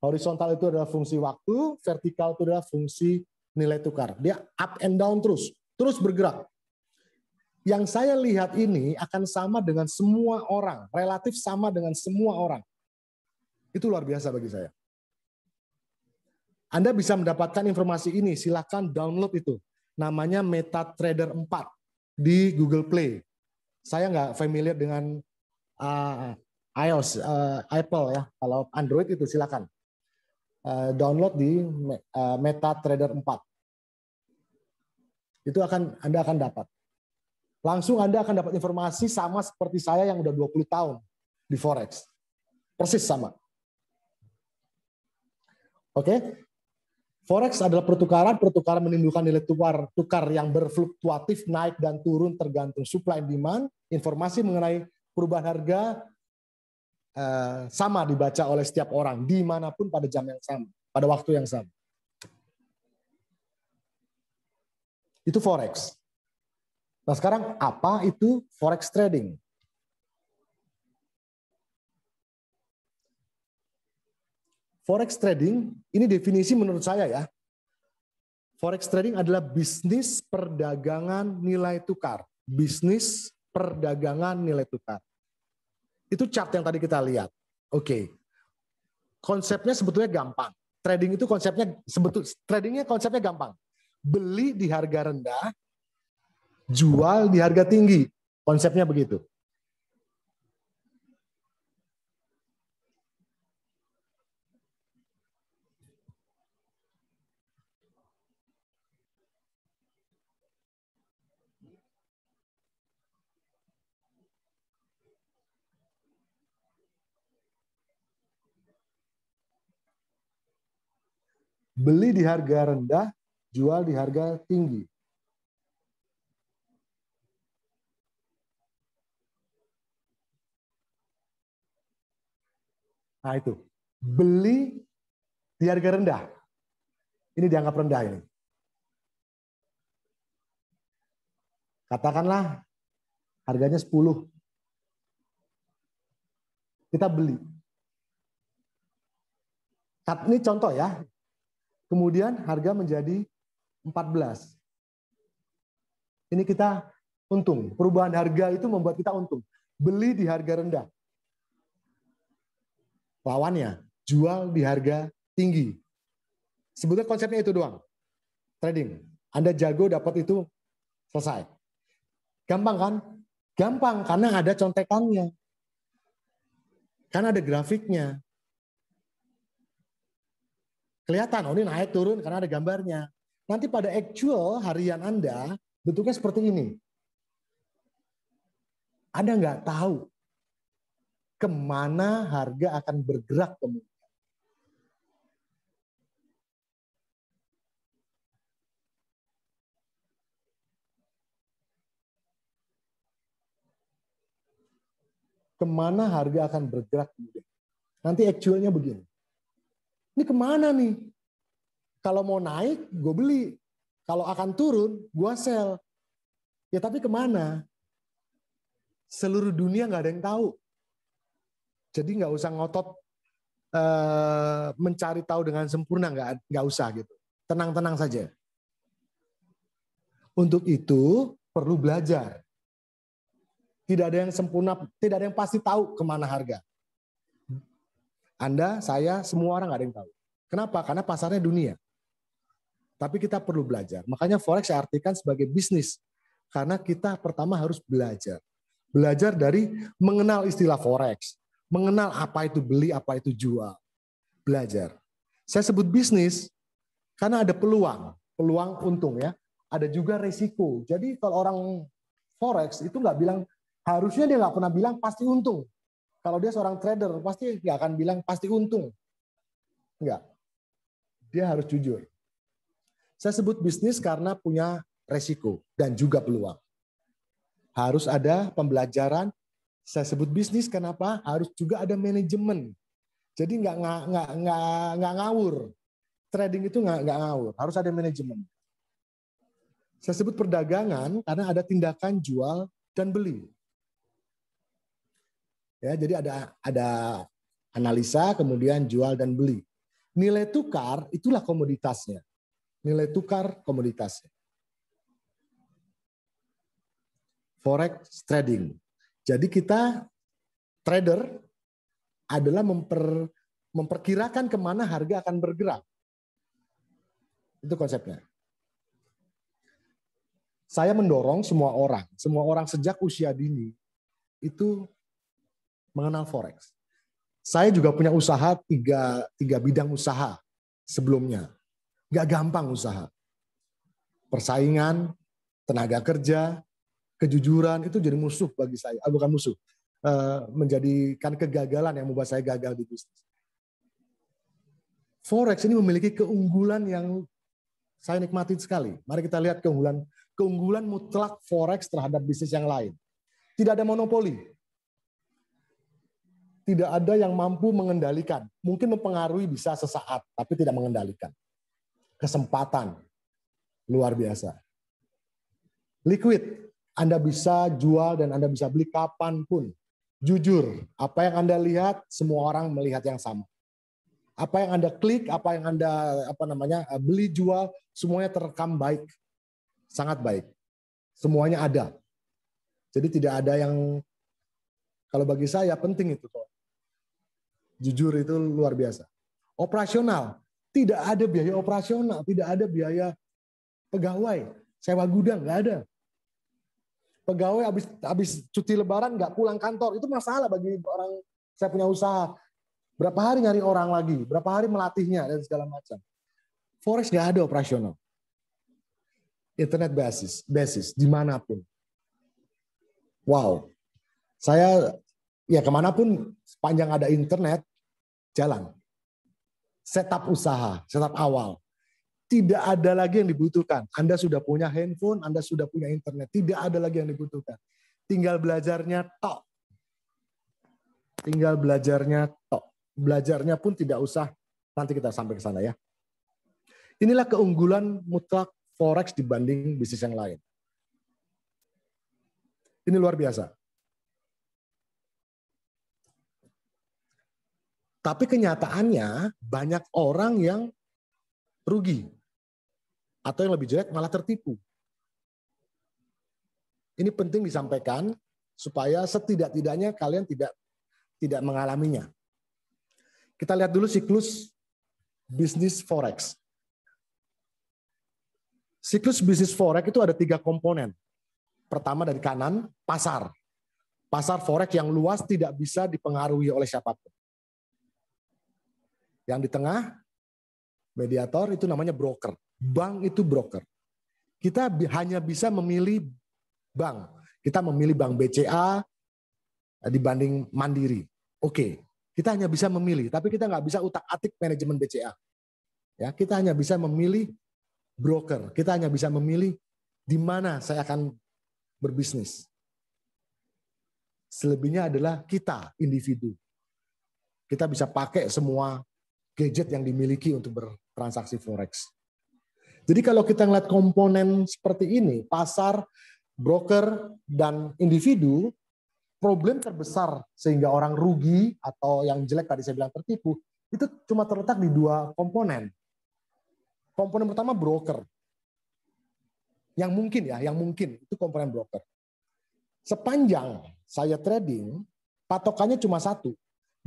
Horizontal itu adalah fungsi waktu, vertikal itu adalah fungsi nilai tukar. Dia up and down terus bergerak. Yang saya lihat ini akan sama dengan semua orang, relatif sama dengan semua orang. Itu luar biasa bagi saya. Anda bisa mendapatkan informasi ini, silakan download itu. Namanya MetaTrader 4 di Google Play. Saya nggak familiar dengan iOS, Apple ya. Kalau Android itu silakan. Download di MetaTrader 4. Itu Anda akan dapat. Langsung Anda akan dapat informasi sama seperti saya yang udah 20 tahun di Forex. Persis sama. Oke? Forex adalah pertukaran menimbulkan nilai tukar yang berfluktuatif, naik dan turun tergantung supply and demand. Informasi mengenai perubahan harga sama dibaca oleh setiap orang, dimanapun pada jam yang sama, pada waktu yang sama. Itu Forex. Nah sekarang apa itu Forex trading? Forex trading, ini definisi menurut saya ya. Forex trading adalah bisnis perdagangan nilai tukar. Bisnis perdagangan nilai tukar. Itu chart yang tadi kita lihat. Oke. Konsepnya sebetulnya gampang. Trading itu tradingnya konsepnya gampang. Beli di harga rendah, jual di harga tinggi. Konsepnya begitu. Beli di harga rendah, jual di harga tinggi. Nah itu, beli di harga rendah. Ini dianggap rendah ini. Katakanlah harganya 10. Kita beli. Ini contoh ya. Kemudian harga menjadi 14. Ini kita untung. Perubahan harga itu membuat kita untung. Beli di harga rendah. Lawannya, jual di harga tinggi. Sebetulnya konsepnya itu doang. Trading. Anda jago dapat itu, selesai. Gampang kan? Gampang karena ada contekannya. Karena ada grafiknya. Kelihatan, oh ini naik turun karena ada gambarnya. Nanti pada actual harian Anda, bentuknya seperti ini. Anda nggak tahu kemana harga akan bergerak kemudian. Kemana harga akan bergerak kemudian. Nanti actualnya begini. Ini kemana nih? Kalau mau naik, gue beli. Kalau akan turun, gue sell. Ya tapi kemana? Seluruh dunia nggak ada yang tahu. Jadi nggak usah ngotot mencari tahu dengan sempurna, nggak usah gitu. Tenang-tenang saja. Untuk itu perlu belajar. Tidak ada yang sempurna, tidak ada yang pasti tahu kemana harga. Anda, saya, semua orang nggak ada yang tahu. Kenapa? Karena pasarnya dunia. Tapi kita perlu belajar. Makanya Forex saya artikan sebagai bisnis. Karena kita pertama harus belajar. Belajar dari mengenal istilah Forex. mengenal apa itu beli, apa itu jual, belajar. Saya sebut bisnis karena ada peluang untung ya. Ada juga resiko. Jadi kalau orang forex itu nggak bilang, harusnya dia nggak pernah bilang pasti untung. Kalau dia seorang trader pasti nggak akan bilang pasti untung. Enggak. Dia harus jujur. Saya sebut bisnis karena punya resiko dan juga peluang. Harus ada pembelajaran. Saya sebut bisnis kenapa? Harus juga ada manajemen. Jadi nggak ngawur. Trading itu nggak ngawur. Harus ada manajemen. Saya sebut perdagangan karena ada tindakan jual dan beli. Ya, jadi ada analisa, kemudian jual dan beli. Nilai tukar itulah komoditasnya. Nilai tukar komoditasnya. Forex trading. Jadi kita trader adalah memperkirakan kemana harga akan bergerak. Itu konsepnya. Saya mendorong semua orang sejak usia dini itu mengenal forex. Saya juga punya usaha tiga bidang usaha sebelumnya. Gak gampang usaha. Persaingan, tenaga kerja, kejujuran itu jadi musuh bagi saya. Bukan musuh. Menjadikan kegagalan yang membuat saya gagal di bisnis. Forex ini memiliki keunggulan yang saya nikmati sekali. Mari kita lihat keunggulan mutlak forex terhadap bisnis yang lain. Tidak ada monopoli. Tidak ada yang mampu mengendalikan. Mungkin mempengaruhi bisa sesaat, tapi tidak mengendalikan. Kesempatan luar biasa. Liquid, Anda bisa jual dan Anda bisa beli kapanpun. Jujur, apa yang Anda lihat, semua orang melihat yang sama. Apa yang Anda klik, apa yang Anda beli, jual, semuanya terekam baik. Sangat baik. Semuanya ada. Jadi tidak ada yang, kalau bagi saya penting itu. Jujur itu luar biasa. Operasional, tidak ada biaya operasional, tidak ada biaya pegawai, sewa gudang, nggak ada. Pegawai habis cuti lebaran nggak pulang kantor, itu masalah bagi orang. Saya punya usaha, berapa hari nyari orang lagi, berapa hari melatihnya dan segala macam. Forex nggak ada operasional. Internet basis dimanapun. Wow, saya ya kemanapun sepanjang ada internet jalan. Setup usaha, setup awal. Tidak ada lagi yang dibutuhkan. Anda sudah punya handphone, Anda sudah punya internet. Tidak ada lagi yang dibutuhkan. Tinggal belajarnya tok. Tinggal belajarnya tok. Belajarnya pun tidak usah, nanti kita sampai ke sana ya. Inilah keunggulan mutlak forex dibanding bisnis yang lain. Ini luar biasa. Tapi kenyataannya banyak orang yang rugi. Atau yang lebih jelek malah tertipu. Ini penting disampaikan supaya setidak-tidaknya kalian tidak mengalaminya. Kita lihat dulu siklus bisnis forex. Siklus bisnis forex itu ada 3 komponen. Pertama dari kanan, pasar. Pasar forex yang luas tidak bisa dipengaruhi oleh siapapun. Yang di tengah, mediator itu namanya broker. Bank itu broker. Kita hanya bisa memilih bank. Kita memilih bank BCA dibanding Mandiri. Oke, kita hanya bisa memilih, tapi kita nggak bisa utak-atik manajemen BCA. Ya, kita hanya bisa memilih broker. Kita hanya bisa memilih di mana saya akan berbisnis. Selebihnya adalah kita, individu. Kita bisa pakai semua gadget yang dimiliki untuk bertransaksi forex. Jadi kalau kita ngeliat komponen seperti ini, pasar, broker, dan individu, problem terbesar sehingga orang rugi atau yang jelek tadi saya bilang tertipu, itu cuma terletak di 2 komponen. Komponen pertama broker. Yang mungkin itu komponen broker. Sepanjang saya trading, patokannya cuma 1.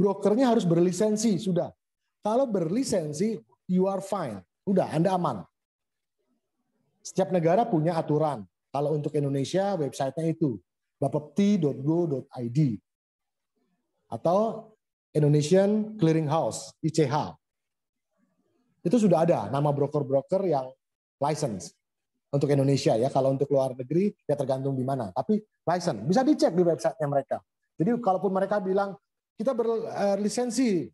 Brokernya harus berlisensi, sudah. Kalau berlisensi, you are fine. Udah, Anda aman. Setiap negara punya aturan. Kalau untuk Indonesia, websitenya itu bapepti.go.id. Atau Indonesian Clearing House, ICH. Itu sudah ada nama broker-broker yang license untuk Indonesia ya. Kalau untuk luar negeri ya tergantung di mana. Tapi license bisa dicek di websitenya mereka. Jadi kalaupun mereka bilang kita berlisensi,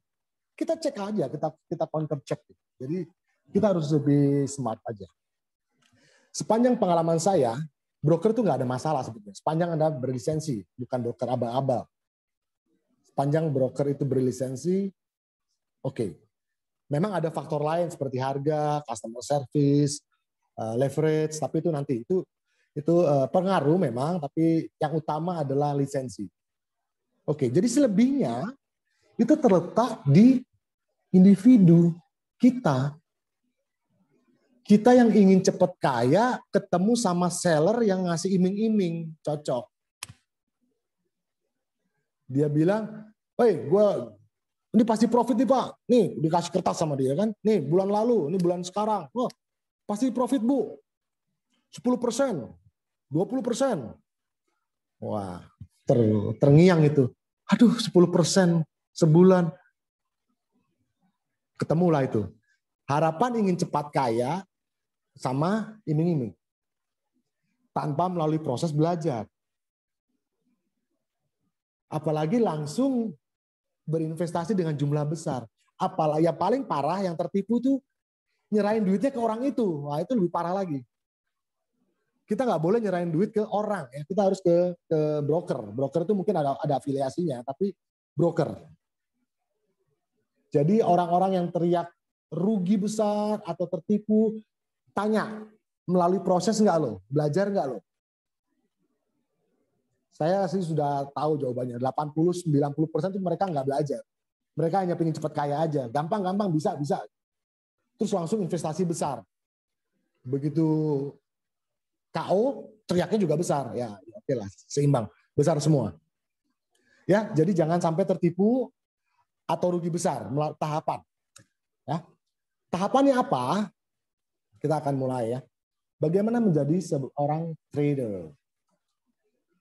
kita cek aja, kita counter check. Jadi kita harus lebih smart aja. Sepanjang pengalaman saya, broker itu nggak ada masalah sebetulnya. Sepanjang Anda berlisensi, bukan broker abal-abal. Sepanjang broker itu berlisensi, oke. Memang ada faktor lain seperti harga, customer service, leverage, tapi itu nanti itu pengaruh memang, tapi yang utama adalah lisensi. Oke, jadi selebihnya itu terletak di individu kita. Kita yang ingin cepat kaya ketemu sama seller yang ngasih iming-iming, cocok. Dia bilang, "Hei, ini pasti profit nih Pak. Nih dikasih kertas sama dia kan. Nih bulan lalu, ini bulan sekarang. Wah, pasti profit Bu. 10%, 20%. Wah, terngiang itu. Aduh, 10% sebulan. Ketemulah itu. Harapan ingin cepat kaya sama iming-iming. Tanpa melalui proses belajar. Apalagi langsung berinvestasi dengan jumlah besar. Apalagi yang paling parah, yang tertipu tuh nyerahin duitnya ke orang itu. Wah, itu lebih parah lagi. Kita nggak boleh nyerahin duit ke orang. Ya. Kita harus ke broker. Broker itu mungkin ada afiliasinya, tapi broker. Jadi orang-orang yang teriak rugi besar atau tertipu, tanya, melalui proses nggak lo? Belajar nggak lo? Saya sih sudah tahu jawabannya. 80-90% itu mereka nggak belajar. Mereka hanya pengen cepat kaya aja. Gampang-gampang bisa. Terus langsung investasi besar. Begitu KO, teriaknya juga besar. Ya oke lah, seimbang. Besar semua. Ya, jadi jangan sampai tertipu atau rugi besar. Tahapan. Ya. Tahapannya apa? Kita akan mulai ya. Bagaimana menjadi seorang trader?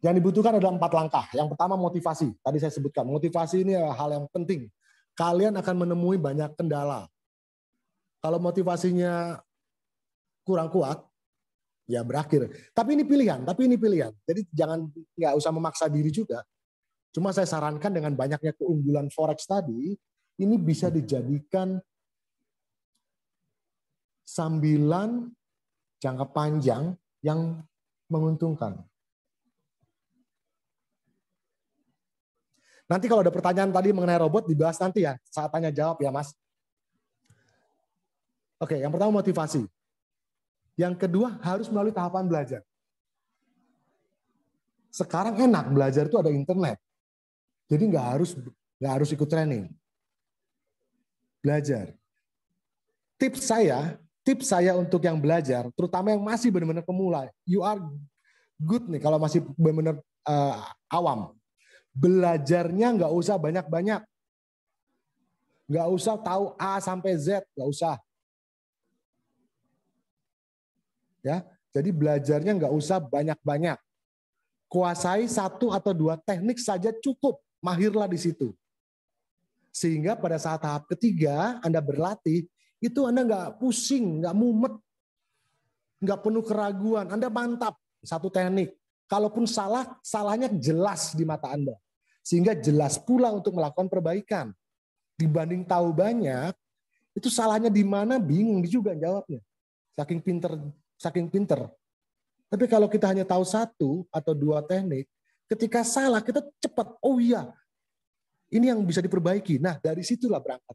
Yang dibutuhkan adalah 4 langkah. Yang pertama motivasi. Tadi saya sebutkan, motivasi ini hal yang penting. Kalian akan menemui banyak kendala. Kalau motivasinya kurang kuat, ya berakhir. Tapi ini pilihan. Jadi nggak usah memaksa diri juga. Cuma saya sarankan dengan banyaknya keunggulan forex tadi, ini bisa dijadikan sambilan jangka panjang yang menguntungkan. Nanti kalau ada pertanyaan tadi mengenai robot dibahas nanti ya, saat tanya jawab ya Mas. Oke, yang pertama motivasi. Yang kedua harus melalui tahapan belajar. Sekarang enak belajar itu ada internet. Jadi nggak harus ikut training. Belajar. Tips saya untuk yang belajar, terutama yang masih benar-benar pemula, you are good nih kalau masih benar-benar awam. Belajarnya nggak usah banyak-banyak. Nggak usah tahu A sampai Z, nggak usah. Ya, jadi belajarnya nggak usah banyak-banyak. Kuasai 1 atau 2 teknik saja cukup, mahirlah di situ. Sehingga pada saat tahap ketiga Anda berlatih, itu Anda nggak pusing, nggak mumet, nggak penuh keraguan. Anda mantap satu teknik. Kalaupun salah, salahnya jelas di mata Anda. Sehingga jelas pula untuk melakukan perbaikan. Dibanding tahu banyak, itu salahnya di mana bingung juga jawabnya. Saking pinter. Tapi kalau kita hanya tahu 1 atau 2 teknik, ketika salah kita cepat, oh iya, ini yang bisa diperbaiki. Nah dari situlah berangkat.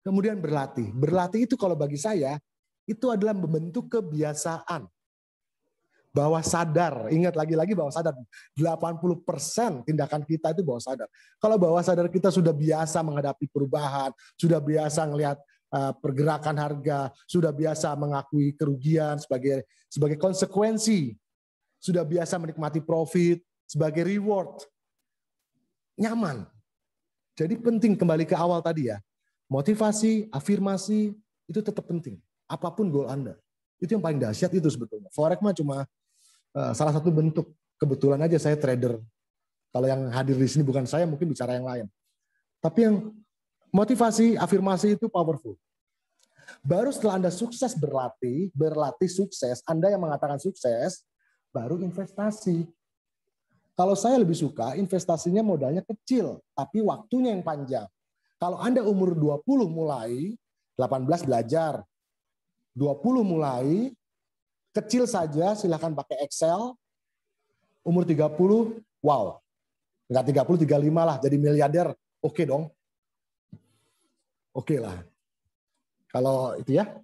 Kemudian berlatih. Berlatih itu kalau bagi saya, itu adalah membentuk kebiasaan. Bawah sadar, ingat lagi-lagi bawah sadar, 80% tindakan kita itu bawah sadar. Kalau bawah sadar kita sudah biasa menghadapi perubahan, sudah biasa melihat pergerakan harga, sudah biasa mengakui kerugian sebagai konsekuensi, sudah biasa menikmati profit sebagai reward, nyaman. Jadi penting kembali ke awal tadi ya, motivasi, afirmasi, itu tetap penting. Apapun goal Anda. Itu yang paling dahsyat itu sebetulnya. Forex mah cuma salah satu bentuk. Kebetulan aja saya trader. Kalau yang hadir di sini bukan saya, mungkin bicara yang lain. Tapi yang motivasi, afirmasi itu powerful. Baru setelah Anda sukses berlatih sukses, Anda yang mengatakan sukses, baru investasi. Kalau saya lebih suka investasinya modalnya kecil, tapi waktunya yang panjang. Kalau Anda umur 20 mulai, 18 belajar, 20 mulai, kecil saja silahkan pakai Excel, umur 30, wow. Enggak 30, 35 lah, jadi miliarder, oke dong. Oke lah. Kalau itu ya.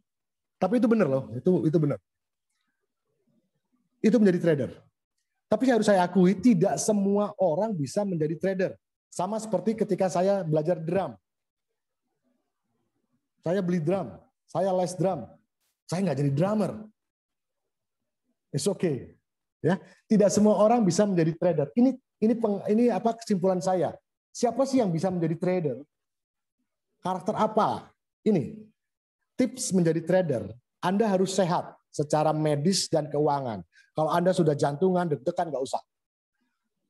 Tapi itu benar loh, itu benar. Itu menjadi trader. Tapi harus saya akui, tidak semua orang bisa menjadi trader. Sama seperti ketika saya belajar drum. Saya beli drum, saya les drum. Saya nggak jadi drummer. It's okay. Ya, tidak semua orang bisa menjadi trader. Ini apa kesimpulan saya? Siapa sih yang bisa menjadi trader? Karakter apa? Ini tips menjadi trader. Anda harus sehat secara medis dan keuangan. Kalau Anda sudah jantungan, deg-degan, nggak usah.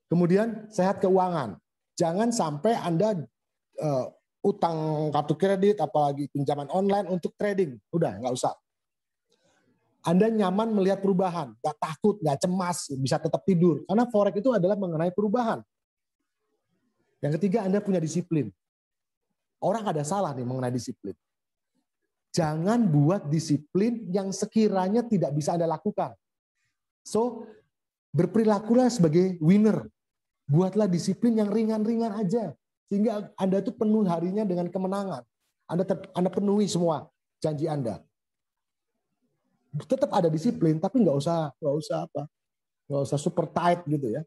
Kemudian sehat keuangan. Jangan sampai Anda utang kartu kredit, apalagi pinjaman online untuk trading. Udah, nggak usah. Anda nyaman melihat perubahan, nggak takut, nggak cemas, bisa tetap tidur. Karena forex itu adalah mengenai perubahan. Yang ketiga, Anda punya disiplin. Orang ada salah nih mengenai disiplin. Jangan buat disiplin yang sekiranya tidak bisa Anda lakukan. So, berperilakulah sebagai winner. Buatlah disiplin yang ringan-ringan aja. Sehingga Anda itu penuh harinya dengan kemenangan. Anda penuhi semua janji Anda. Tetap ada disiplin, tapi nggak usah super tight gitu ya.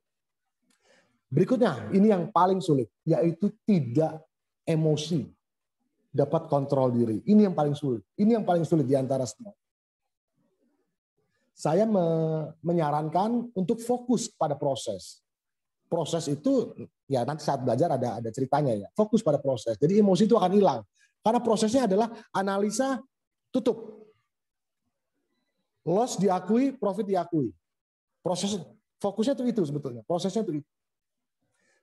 Berikutnya, ini yang paling sulit, yaitu tidak emosi. Dapat kontrol diri. Ini yang paling sulit. Ini yang paling sulit di antara semua. Saya menyarankan untuk fokus pada proses. Proses itu ya nanti saat belajar ada ceritanya ya. Fokus pada proses. Jadi emosi itu akan hilang. Karena prosesnya adalah analisa tutup. Loss diakui, profit diakui. Proses fokusnya itu sebetulnya. Prosesnya itu.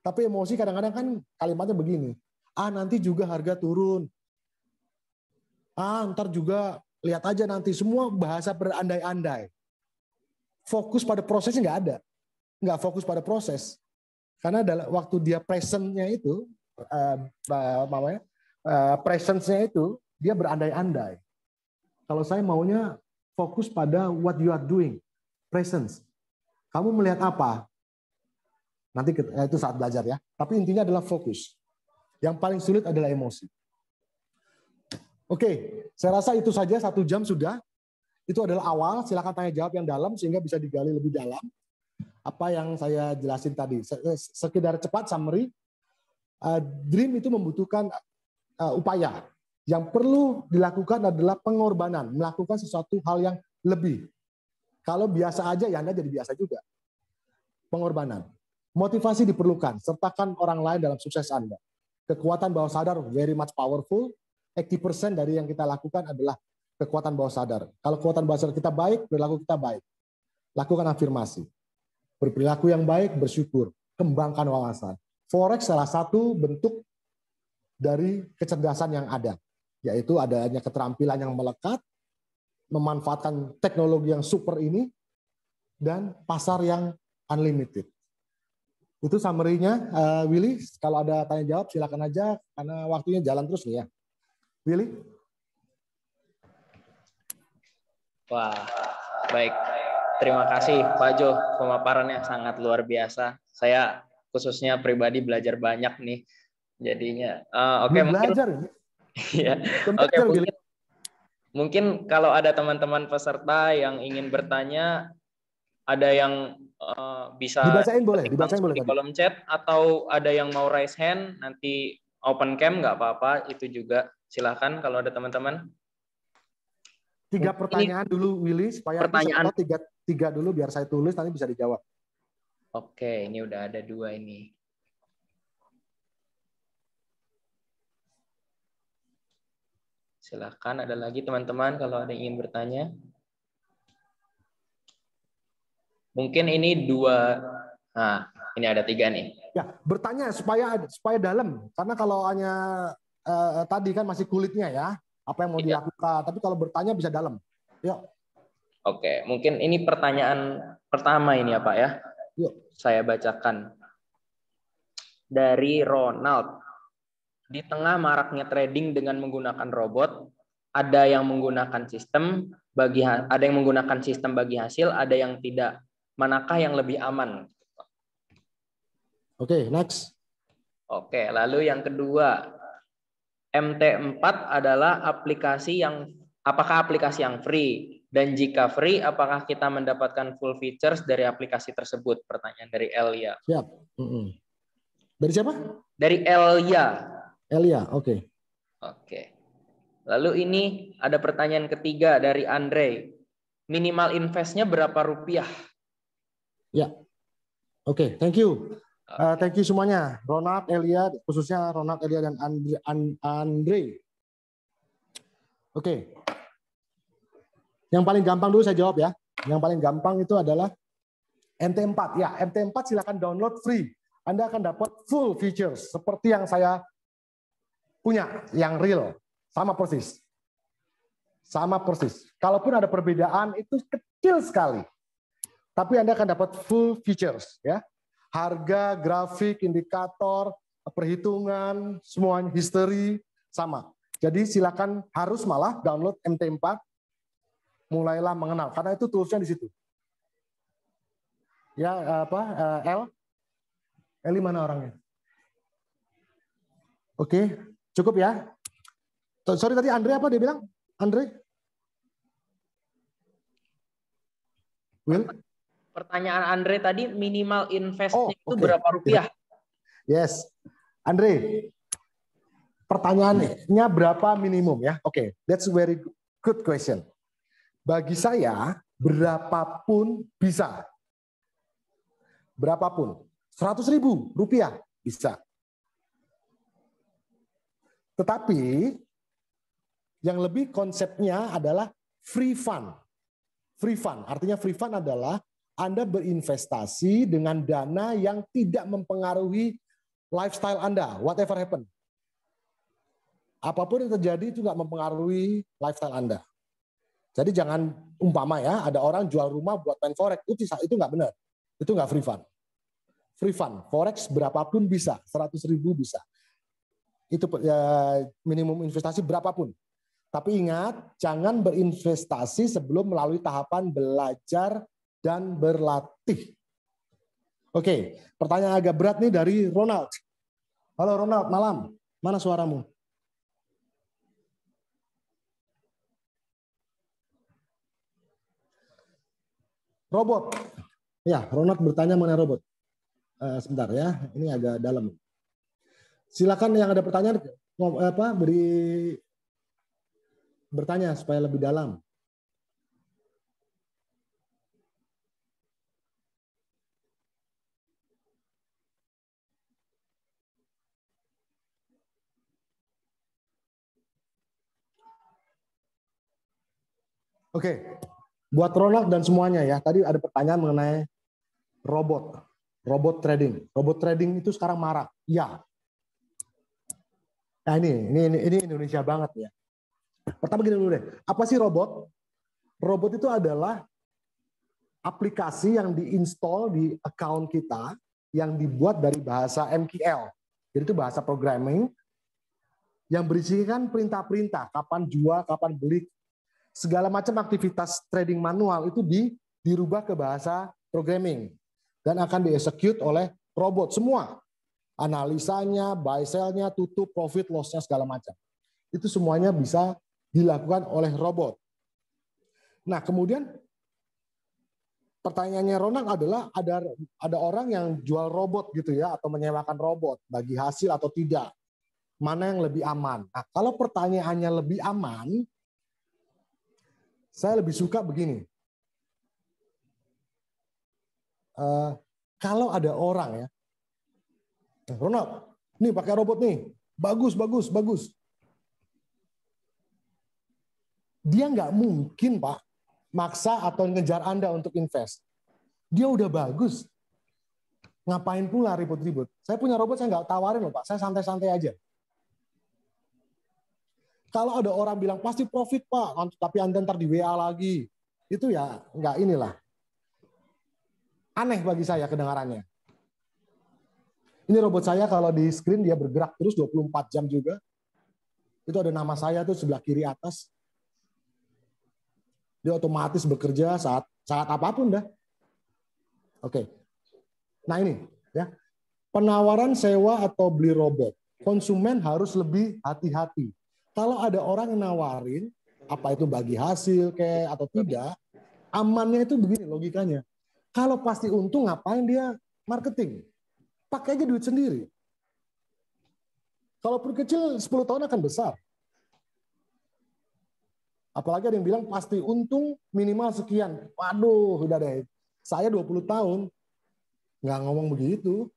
Tapi emosi kadang-kadang kan kalimatnya begini. Nanti juga harga turun. Ntar juga lihat aja nanti. Semua bahasa berandai-andai. Fokus pada prosesnya nggak ada. Nggak fokus pada proses. Karena waktu dia present-nya itu, presence-nya itu, dia berandai-andai. Kalau saya maunya fokus pada what you are doing. Presence. Kamu melihat apa? Nanti itu saat belajar ya. Tapi intinya adalah fokus. Yang paling sulit adalah emosi. Oke, saya rasa itu saja 1 jam sudah. Itu adalah awal, silakan tanya jawab yang dalam sehingga bisa digali lebih dalam. Apa yang saya jelasin tadi. Sekedar cepat summary, dream itu membutuhkan upaya. Yang perlu dilakukan adalah pengorbanan, melakukan sesuatu hal yang lebih. Kalau biasa aja ya Anda jadi biasa juga. Pengorbanan. Motivasi diperlukan, sertakan orang lain dalam sukses Anda. Kekuatan bawah sadar very much powerful. 80% dari yang kita lakukan adalah kekuatan bawah sadar. Kalau kekuatan bawah sadar kita baik, perilaku kita baik. Lakukan afirmasi. Berperilaku yang baik, bersyukur. Kembangkan wawasan. Forex salah satu bentuk dari kecerdasan yang ada. Yaitu adanya keterampilan yang melekat, memanfaatkan teknologi yang super ini, dan pasar yang unlimited. Itu summary-nya, Willy. Kalau ada tanya jawab silakan aja, karena waktunya jalan terus nih ya. Willy? Wah, baik. Terima kasih Pak Jo, pemaparannya sangat luar biasa. Saya khususnya pribadi belajar banyak nih. Jadinya, oke mungkin. Belajar ya. Oke, mungkin kalau ada teman-teman peserta yang ingin bertanya, ada yang bisa dibacain boleh di kolom chat, atau ada yang mau raise hand, nanti open cam nggak apa-apa, itu juga silahkan kalau ada teman-teman. 3 pertanyaan dulu Willy, supaya pertanyaan 3 dulu biar saya tulis nanti bisa dijawab. Oke, ini udah ada 2 ini. Silahkan, ada lagi teman-teman kalau ada yang ingin bertanya. Mungkin ini 2, nah ini ada 3 nih. Ya, bertanya supaya dalam. Karena kalau hanya tadi kan masih kulitnya ya, apa yang mau dilakukan. Tapi kalau bertanya bisa dalam. Yuk. Oke, mungkin ini pertanyaan pertama ini ya Pak ya. Yuk. Saya bacakan. Dari Ronald. Di tengah maraknya trading dengan menggunakan robot, ada yang menggunakan sistem bagi hasil, ada yang tidak. Manakah yang lebih aman? Oke, next. Oke, lalu yang kedua, MT4 adalah apakah aplikasi yang free? Dan jika free, apakah kita mendapatkan full features dari aplikasi tersebut? Pertanyaan dari Elia. Siap. Dari siapa? Dari Elia. Elia, oke. Oke. Lalu ini ada pertanyaan ketiga dari Andre. Minimal investnya berapa rupiah? Ya. Oke, thank you. Thank you semuanya. Ronald, Elia, khususnya Ronald, Elia, dan Andre. Oke. Yang paling gampang dulu saya jawab ya. Yang paling gampang itu adalah MT4. Ya, MT4 silakan download free. Anda akan dapat full features seperti yang saya punya, yang real. Sama persis. Sama persis. Kalaupun ada perbedaan, itu kecil sekali. Tapi Anda akan dapat full features. Ya. Harga, grafik, indikator, perhitungan, semuanya, history, sama. Jadi silakan harus malah download MT4, mulailah mengenal. Karena itu toolsnya di situ. Ya, Eli mana orangnya? Oke, cukup ya. Sorry tadi Andre apa dia bilang? Andre? Will? Pertanyaan Andre tadi minimal investnya itu berapa rupiah? Yes. Andre, pertanyaannya berapa minimum ya? Oke, that's a very good question. Bagi saya, berapapun bisa. Berapapun. 100.000 rupiah bisa. Tetapi yang lebih konsepnya adalah free fund. Free fund, artinya free fund adalah Anda berinvestasi dengan dana yang tidak mempengaruhi lifestyle Anda, whatever happen. Apapun yang terjadi itu nggak mempengaruhi lifestyle Anda. Jadi jangan umpama ya, ada orang jual rumah buat main forex, itu nggak benar. Itu nggak free fund. Free fund, forex berapapun bisa, 100.000 bisa. Itu minimum investasi berapapun. Tapi ingat, jangan berinvestasi sebelum melalui tahapan belajar dan berlatih. Oke, pertanyaan agak berat nih dari Ronald. Halo Ronald, malam. Mana suaramu? Robot. Ya, Ronald bertanya mengenai robot. Sebentar ya, ini agak dalam. Silakan yang ada pertanyaan bertanya supaya lebih dalam. Oke, buat Ronald dan semuanya ya. Tadi ada pertanyaan mengenai robot trading. Robot trading itu sekarang marak. Ya. Nah ini Indonesia banget ya. Pertama gini dulu deh. Apa sih robot? Robot itu adalah aplikasi yang diinstal di account kita yang dibuat dari bahasa MQL. Jadi itu bahasa programming yang berisikan perintah-perintah, kapan jual, kapan beli, segala macam aktivitas trading manual itu dirubah ke bahasa programming dan akan di-execute oleh robot semua. Analisanya, buy sell-nya, tutup, profit, loss-nya, segala macam. Itu semuanya bisa dilakukan oleh robot. Nah, kemudian pertanyaannya Ronald adalah ada orang yang jual robot gitu ya, atau menyewakan robot, bagi hasil atau tidak. Mana yang lebih aman? Nah, kalau pertanyaannya lebih aman, saya lebih suka begini. Kalau ada orang ya, Ronald, nih pakai robot nih, bagus. Dia nggak mungkin Pak maksa atau ngejar Anda untuk invest. Dia udah bagus. Ngapain pula ribut-ribut? Saya punya robot, saya nggak tawarin loh Pak, saya santai-santai aja. Kalau ada orang bilang pasti profit Pak, tapi Anda ntar di WA lagi, itu ya nggak inilah. Aneh bagi saya kedengarannya. Ini robot saya kalau di screen dia bergerak terus 24 jam juga. Itu ada nama saya tuh sebelah kiri atas. Dia otomatis bekerja saat apapun dah. Oke. Nah ini ya. Penawaran sewa atau beli robot. Konsumen harus lebih hati-hati. Kalau ada orang yang nawarin, apa itu bagi hasil kayak atau tidak, amannya itu begini logikanya. Kalau pasti untung, ngapain dia marketing? Pakai aja duit sendiri. Kalau kecil 10 tahun akan besar. Apalagi ada yang bilang pasti untung minimal sekian. Waduh, udah deh. Saya 20 tahun nggak ngomong begitu.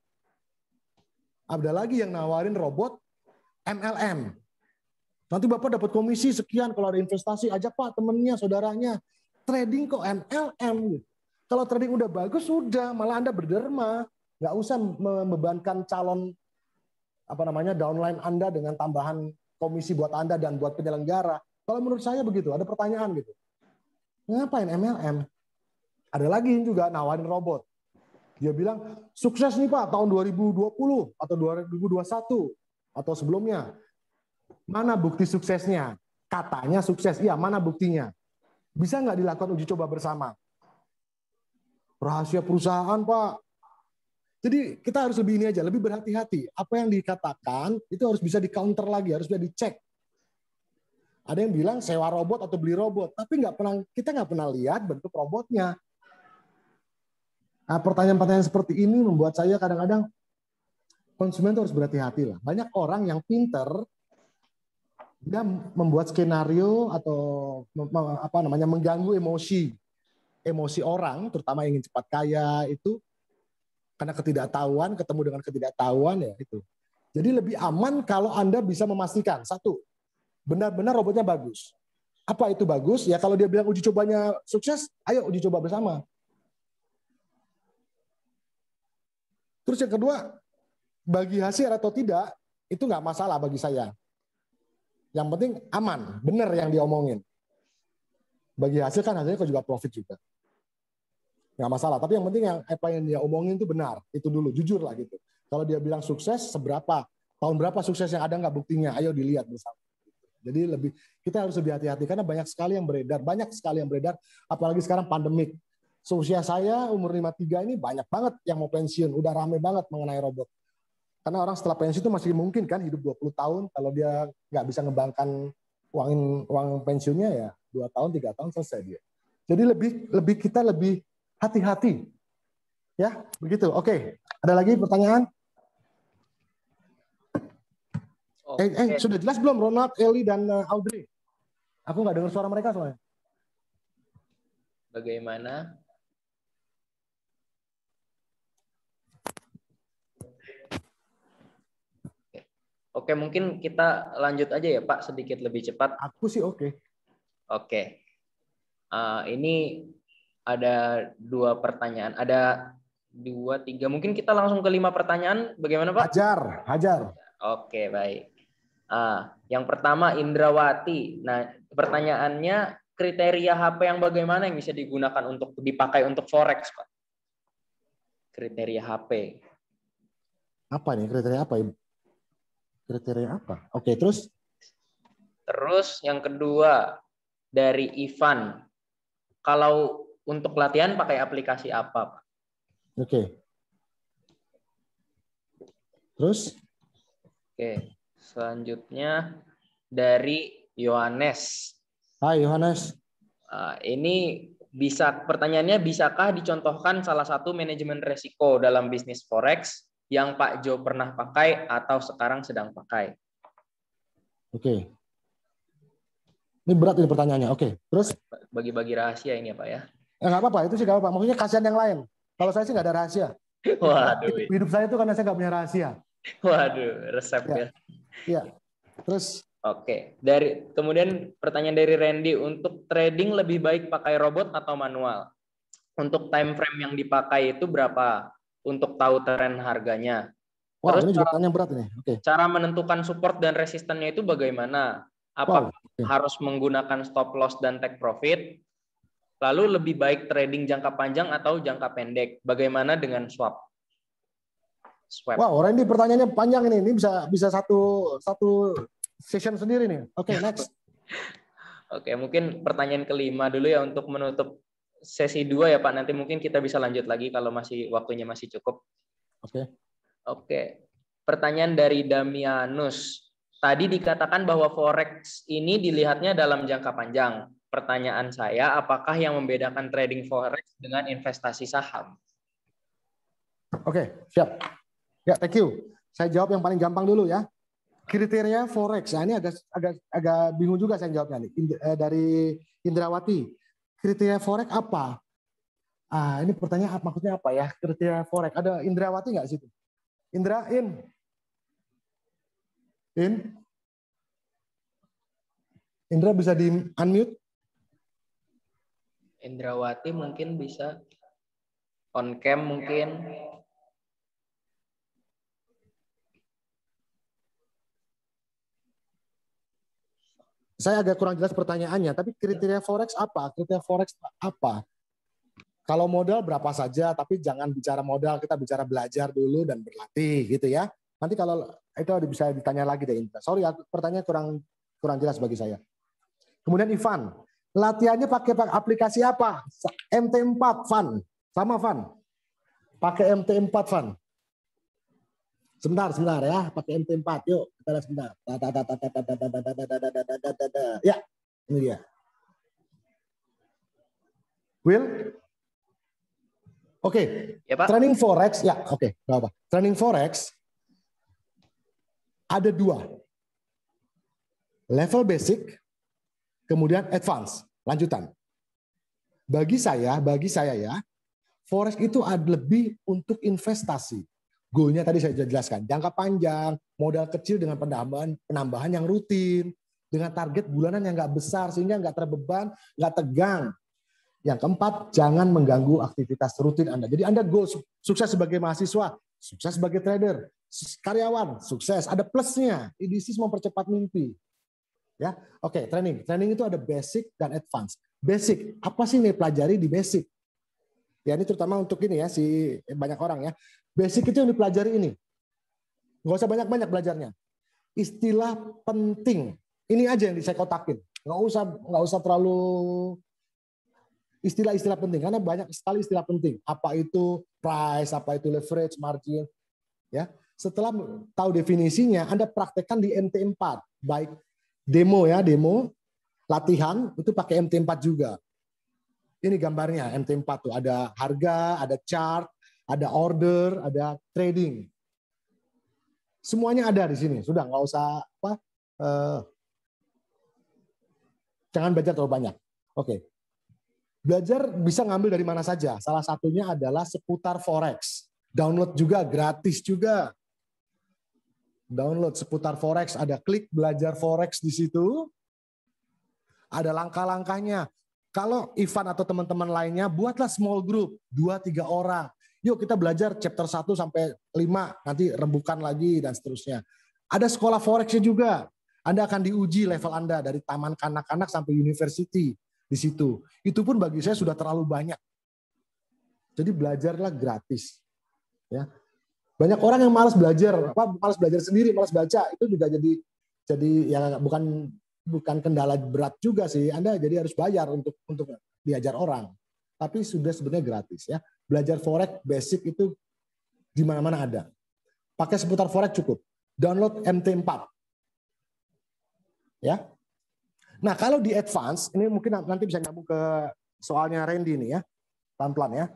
Ada lagi yang nawarin robot MLM. Nanti Bapak dapat komisi sekian kalau ada investasi, ajak Pak temennya, saudaranya. Trading kok MLM. Kalau trading udah bagus, sudah. Malah Anda berderma. Nggak usah membebankan calon downline Anda dengan tambahan komisi buat Anda dan buat penyelenggara. Kalau menurut saya begitu, ada pertanyaan gitu. Ngapain MLM? Ada lagi juga nawarin robot. Dia bilang, sukses nih Pak tahun 2020 atau 2021 atau sebelumnya. Mana bukti suksesnya? Katanya sukses. Iya, mana buktinya? Bisa nggak dilakukan uji coba bersama? Rahasia perusahaan, Pak. Jadi kita harus lebih ini aja, lebih berhati-hati. Apa yang dikatakan itu harus bisa di-counter lagi, harus bisa dicek. Ada yang bilang sewa robot atau beli robot, tapi kita nggak pernah lihat bentuk robotnya. Nah, pertanyaan-pertanyaan seperti ini membuat saya kadang-kadang konsumen itu harus berhati-hati lah. Banyak orang yang pinter, dia membuat skenario atau mengganggu emosi orang, terutama ingin cepat kaya itu karena ketidaktahuan, ketemu dengan ketidaktahuan ya itu. Jadi lebih aman kalau Anda bisa memastikan satu, benar-benar robotnya bagus. Apa itu bagus? Ya kalau dia bilang uji cobanya sukses, ayo uji coba bersama. Terus yang kedua, bagi hasil atau tidak, itu nggak masalah bagi saya. Yang penting aman, benar yang diomongin. Bagi hasil kan hasilnya juga profit juga. Nggak masalah, tapi yang penting apa yang dia omongin itu benar. Itu dulu, jujur lah gitu. Kalau dia bilang sukses, tahun berapa sukses yang ada nggak buktinya? Ayo dilihat bersama. Jadi kita harus lebih hati-hati karena banyak sekali yang beredar, apalagi sekarang pandemik. Seusia saya umur 53 ini banyak banget yang mau pensiun, udah rame banget mengenai robot. Karena orang setelah pensiun itu masih mungkin kan hidup 20 tahun, kalau dia nggak bisa ngembangkan uang pensiunnya ya 2 tahun, 3 tahun selesai dia. Jadi kita lebih hati-hati. Ya, begitu. Oke. Ada lagi pertanyaan? Sudah jelas belum Ronald, Eli, dan Audrey? Aku nggak dengar suara mereka soalnya. Bagaimana? Oke, mungkin kita lanjut aja ya Pak, sedikit lebih cepat. Aku sih oke. Oke. Ini ada 2 pertanyaan. Ada 2, 3. Mungkin kita langsung ke 5 pertanyaan. Bagaimana Pak? Hajar. Oke, baik. Yang pertama Indrawati. Nah, pertanyaannya kriteria HP yang bagaimana yang bisa digunakan untuk dipakai untuk forex, Pak? Kriteria HP. Apa nih kriteria apa, Ibu? Kriteria apa? Oke, terus? Terus yang kedua dari Ivan. Kalau untuk latihan pakai aplikasi apa, Pak? Oke. Terus? Oke. Selanjutnya dari Yohanes. Hai Yohanes. Ini pertanyaannya, bisakah dicontohkan salah satu manajemen resiko dalam bisnis forex yang Pak Jo pernah pakai atau sekarang sedang pakai? Oke. Ini berat ini pertanyaannya. Oke. Terus? Bagi-bagi rahasia ini ya Pak ya? Nggak apa-apa, itu sih nggak apa-apa. Maksudnya kasihan yang lain. Kalau saya sih nggak ada rahasia. Waduh. Hidup saya itu karena saya nggak punya rahasia. Waduh, resep ya. Iya. Terus? Oke. Kemudian pertanyaan dari Randy, untuk trading lebih baik pakai robot atau manual? Untuk time frame yang dipakai itu berapa untuk tahu tren harganya. Wah, Terus ini juga pertanyaan berat ini. Oke. cara menentukan support dan resistannya itu bagaimana? Apakah harus menggunakan stop loss dan take profit? Lalu lebih baik trading jangka panjang atau jangka pendek? Bagaimana dengan swap? Wow, Randy pertanyaannya panjang ini. Ini bisa satu session sendiri nih. Oke, next. Oke, mungkin pertanyaan kelima dulu ya untuk menutup sesi 2 ya Pak. Nanti mungkin kita bisa lanjut lagi kalau waktunya masih cukup. Oke. Pertanyaan dari Damianus. Tadi dikatakan bahwa forex ini dilihatnya dalam jangka panjang. Pertanyaan saya, apakah yang membedakan trading forex dengan investasi saham? Oke, siap. Ya, thank you. Saya jawab yang paling gampang dulu ya. Kriteria forex. Nah, ini agak bingung juga saya jawabnya nih. Dari Indrawati. Kriteria forex apa? Ini pertanyaan maksudnya apa ya? Kriteria forex. Ada Indrawati nggak situ? Indra, in. Indra bisa di unmute? Indrawati mungkin bisa on cam mungkin. Saya agak kurang jelas pertanyaannya, tapi kriteria forex apa? Kriteria forex apa? Kalau modal berapa saja, tapi jangan bicara modal, kita bicara belajar dulu dan berlatih gitu ya. Nanti kalau itu bisa ditanya lagi deh Indra. Sorry, pertanyaan kurang jelas bagi saya. Kemudian Ivan, latihannya pakai aplikasi apa? MT4 Van, sama Van. Pakai MT4 Van. Sebentar ya, pakai MT4. Yuk, kita lihat sebentar. Ya, ini dia. Will? Oke. Ya, Pak. Training forex, ya, oke, enggak apa. Training forex ada 2. Level basic, kemudian advance, lanjutan. Bagi saya ya, forex itu lebih untuk investasi. Goalnya tadi saya jelaskan, jangka panjang, modal kecil dengan penambahan yang rutin, dengan target bulanan yang nggak besar sehingga nggak terbeban, nggak tegang. Yang keempat, jangan mengganggu aktivitas rutin Anda. Jadi Anda goal sukses sebagai mahasiswa, sukses sebagai trader, karyawan, sukses. Ada plusnya. This is mempercepat mimpi. Ya, oke, training. Training itu ada basic dan advance. Basic, apa sih nih pelajari di basic? Ya ini terutama untuk ini ya, banyak orang ya. Basic itu yang dipelajari ini. Nggak usah banyak-banyak belajarnya. Istilah penting. Ini aja yang saya kotakin. Nggak usah terlalu istilah-istilah penting. Karena banyak sekali istilah penting. Apa itu price, apa itu leverage, margin. Ya. Setelah tahu definisinya, Anda praktekkan di MT4. Baik demo, latihan, itu pakai MT4 juga. Ini gambarnya MT4 tuh. Ada harga, ada chart, ada order, ada trading. Semuanya ada di sini. Sudah, nggak usah jangan belajar terlalu banyak. Oke. Belajar bisa ngambil dari mana saja. Salah satunya adalah seputar forex. Download juga, gratis juga. Download seputar forex, ada klik belajar forex di situ. Ada langkah-langkahnya. Kalau Ivan atau teman-teman lainnya, buatlah small group, 2-3 orang. Yuk kita belajar chapter 1 sampai 5, nanti rembukan lagi dan seterusnya. Ada sekolah forexnya juga. Anda akan diuji level Anda dari taman kanak-kanak sampai university di situ. Itu pun bagi saya sudah terlalu banyak. Jadi belajarlah gratis. Ya. Banyak orang yang malas belajar, malas belajar sendiri, malas baca, itu juga jadi ya bukan kendala berat juga sih. Anda jadi harus bayar untuk diajar orang. Tapi sudah sebenarnya gratis ya. Belajar forex basic itu di mana-mana ada. Pakai seputar forex cukup. Download MT4. Ya. Nah, kalau di advance, ini mungkin nanti bisa nyambung ke soalnya Randy nih ya. Pelan-pelan ya.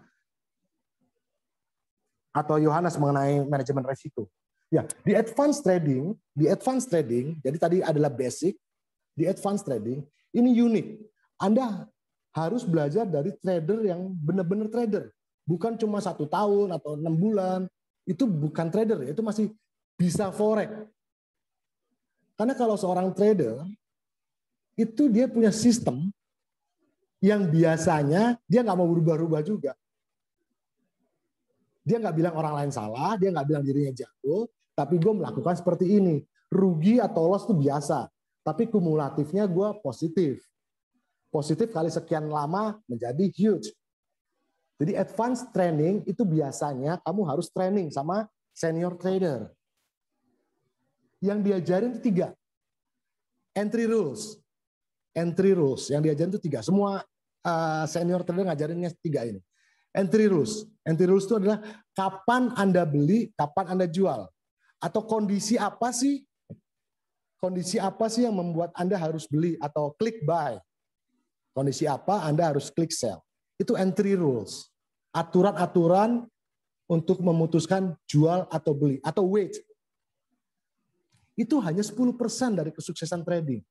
Atau Yohanes mengenai manajemen risiko. Ya, di advance trading, jadi tadi adalah basic, di advance trading, ini unik. Anda harus belajar dari trader yang benar-benar trader. Bukan cuma 1 tahun atau 6 bulan. Itu bukan trader, itu masih bisa forex. Karena kalau seorang trader, itu dia punya sistem yang biasanya dia nggak mau berubah-ubah juga. Dia nggak bilang orang lain salah, dia nggak bilang dirinya jago, tapi gue melakukan seperti ini. Rugi atau loss itu biasa, tapi kumulatifnya gue positif. Positif kali sekian lama menjadi huge. Jadi advance training itu biasanya kamu harus training sama senior trader. Yang diajarin itu 3. Entry rules. Entry rules. Yang diajarin itu 3. Semua senior trader ngajarinnya 3 ini. Entry rules. Entry rules itu adalah kapan Anda beli, kapan Anda jual. Atau kondisi apa sih? Kondisi apa sih yang membuat Anda harus beli atau klik buy? Kondisi apa Anda harus klik sell? Itu entry rules. Aturan-aturan untuk memutuskan jual atau beli. Atau wait. Itu hanya 10% dari kesuksesan trading.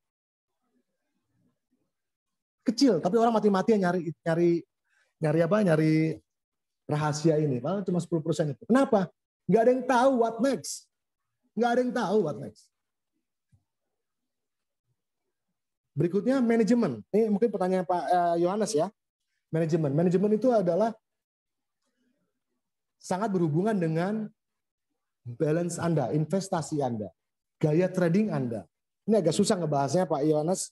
Kecil, tapi orang mati-matian nyari rahasia ini. Malah cuma 10% itu. Kenapa? Nggak ada yang tahu what next. Nggak ada yang tahu what next. Berikutnya manajemen. Ini mungkin pertanyaan Pak Yohanes ya. Manajemen. Manajemen itu adalah sangat berhubungan dengan balance Anda, investasi Anda, gaya trading Anda. Ini agak susah ngebahasnya Pak Yohanes,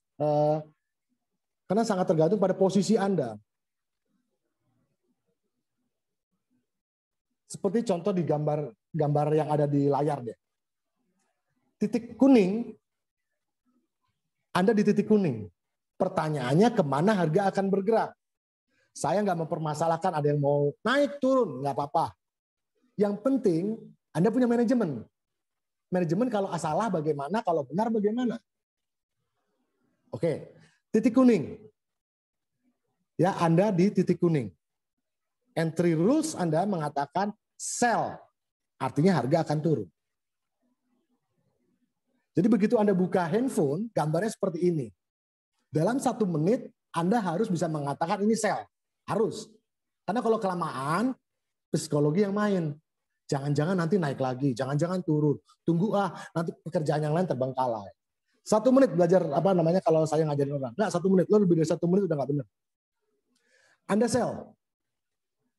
karena sangat tergantung pada posisi Anda. Seperti contoh di gambar yang ada di layar deh. Titik kuning, Anda di titik kuning. Pertanyaannya kemana harga akan bergerak? Saya nggak mempermasalahkan ada yang mau naik turun, nggak apa-apa. Yang penting Anda punya manajemen. Manajemen kalau salah bagaimana, kalau benar bagaimana. Oke, titik kuning. Ya, Anda di titik kuning. Entry rules Anda mengatakan sell, artinya harga akan turun. Jadi begitu Anda buka handphone, gambarnya seperti ini. Dalam 1 menit, Anda harus bisa mengatakan ini sell. Harus. Karena kalau kelamaan, psikologi yang main. Jangan-jangan nanti naik lagi, jangan-jangan turun. Tunggu nanti pekerjaan yang lain terbengkalai. 1 menit belajar kalau saya ngajarin orang. Nggak, 1 menit. Lo lebih dari 1 menit udah nggak benar. Anda sell.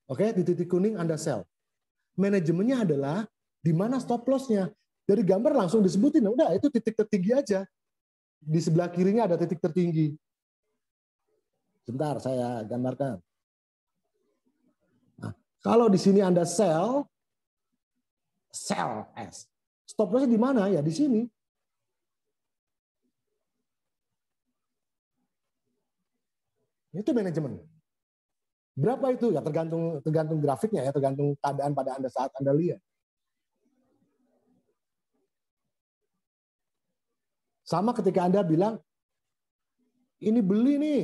Oke, di titik kuning Anda sell. Manajemennya adalah di mana stop loss-nya. Dari gambar langsung disebutin, udah itu titik tertinggi aja. Di sebelah kirinya ada titik tertinggi. Sebentar, saya gambarkan. Nah, kalau di sini Anda sell S. Stop loss-nya di mana? Ya di sini. Itu manajemen. Berapa itu? Ya tergantung grafiknya ya, tergantung keadaan pada Anda saat Anda lihat. Sama ketika Anda bilang, ini beli nih,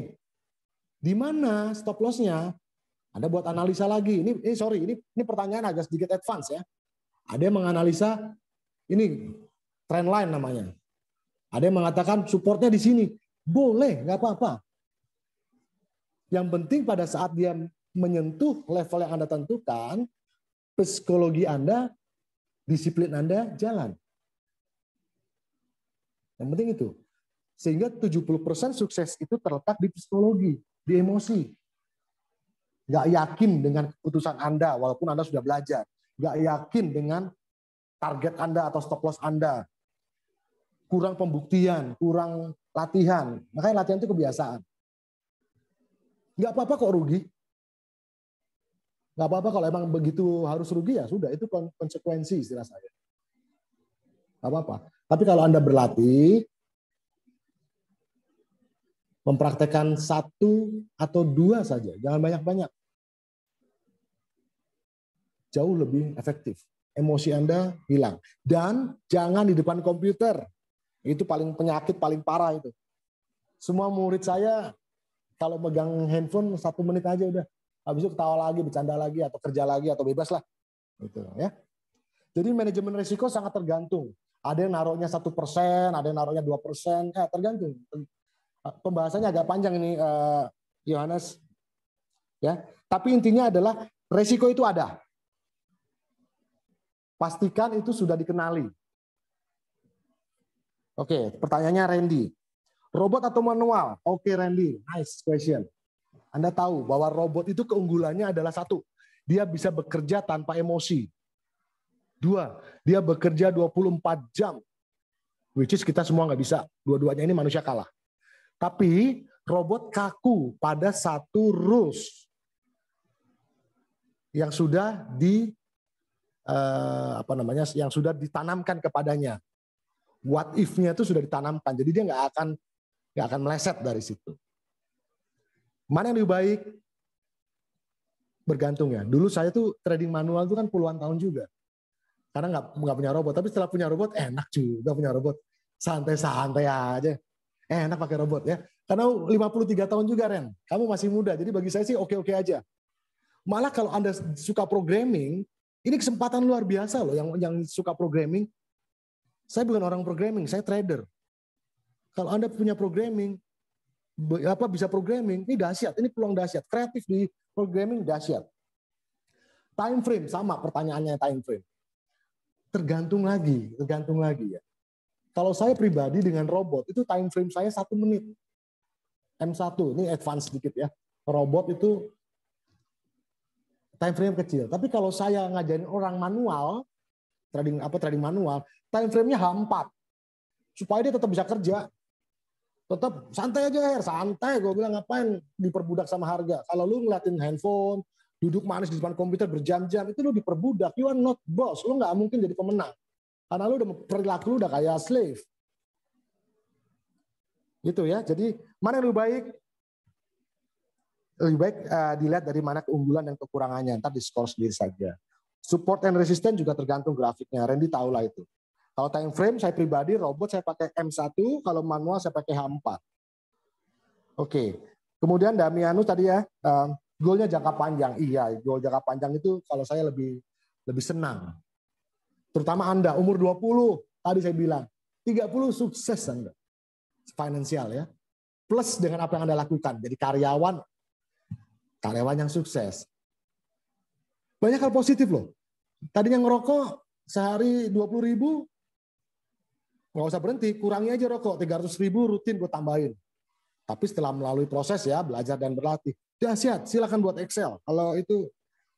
di mana stop loss-nya? Anda buat analisa lagi. Ini pertanyaan agak sedikit advance ya. Ada yang menganalisa, ini trend line namanya. Ada yang mengatakan supportnya di sini. Boleh, nggak apa-apa. Yang penting pada saat dia menyentuh level yang Anda tentukan, psikologi Anda, disiplin Anda jalan. Yang penting itu. Sehingga 70% sukses itu terletak di psikologi, di emosi. Nggak yakin dengan keputusan Anda, walaupun Anda sudah belajar. Nggak yakin dengan target Anda atau stop loss Anda. Kurang pembuktian, kurang latihan. Makanya latihan itu kebiasaan. Nggak apa-apa kok rugi. Nggak apa-apa kalau emang begitu harus rugi ya sudah, itu konsekuensi istilah saya. Nggak apa-apa. Tapi kalau Anda berlatih, mempraktekkan 1 atau 2 saja, jangan banyak-banyak. Jauh lebih efektif. Emosi Anda hilang. Dan jangan di depan komputer. Itu penyakit paling parah itu. Semua murid saya kalau megang handphone 1 menit aja udah. Habis itu ketawa lagi, bercanda lagi, atau kerja lagi, atau bebas lah. Gitu, ya. Jadi manajemen risiko sangat tergantung. Ada yang naruhnya 1%, ada yang naruhnya 2%, tergantung. Pembahasannya agak panjang ini, Yohanes. Ya, tapi intinya adalah risiko itu ada. Pastikan itu sudah dikenali. Oke, pertanyaannya Randy. Robot atau manual? Oke, Randy, nice question. Anda tahu bahwa robot itu keunggulannya adalah 1. dia bisa bekerja tanpa emosi. 2, dia bekerja 24 jam. Which is kita semua nggak bisa. Dua-duanya ini manusia kalah. Tapi robot kaku pada satu rules yang sudah yang sudah ditanamkan kepadanya. What if-nya itu sudah ditanamkan. Jadi dia nggak akan meleset dari situ. Mana yang lebih baik? Bergantung ya. Dulu saya tuh trading manual itu kan puluhan tahun juga. Karena nggak punya robot. Tapi setelah punya robot, enak juga punya robot. Santai-santai aja. Enak pakai robot ya. Karena 53 tahun juga, Ren. Kamu masih muda. Jadi bagi saya sih oke-oke aja. Malah kalau Anda suka programming, ini kesempatan luar biasa loh yang suka programming. Saya bukan orang programming, saya trader. Kalau Anda punya programming, bisa programming, ini dahsyat, ini peluang dahsyat. Kreatif di programming dahsyat. Time frame, sama pertanyaannya time frame. Tergantung lagi ya. Kalau saya pribadi dengan robot, itu time frame saya 1 menit. M1, ini advance sedikit ya. Robot itu time frame kecil. Tapi kalau saya ngajarin orang manual, trading manual, time frame-nya H4. Supaya dia tetap bisa kerja. Tetap santai aja, santai. Gue bilang ngapain diperbudak sama harga. Kalau lu ngeliatin handphone, duduk manis di depan komputer berjam-jam, itu lu diperbudak. You are not boss. Lu nggak mungkin jadi pemenang. Karena lu perilaku lu udah kayak slave. Gitu ya. Jadi mana yang lebih baik? Lebih baik dilihat dari mana keunggulan dan kekurangannya. Ntar di-skor sendiri saja. Support and resistance juga tergantung grafiknya. Randy tahu lah itu. Kalau time frame saya pribadi robot saya pakai M1, kalau manual saya pakai H4. Oke. Kemudian Damianus tadi ya, goalnya jangka panjang. Iya, goal jangka panjang itu kalau saya lebih senang. Terutama Anda umur 20, tadi saya bilang, 30 sukses Anda. Finansial ya. Plus dengan apa yang Anda lakukan. Jadi karyawan yang sukses. Banyak hal positif loh. Tadinya ngerokok sehari 20.000, nggak usah berhenti, kurangi aja rokok, 300.000 rutin gue tambahin. Tapi setelah melalui proses ya, belajar dan berlatih, dahsyat, silakan buat Excel. Kalau itu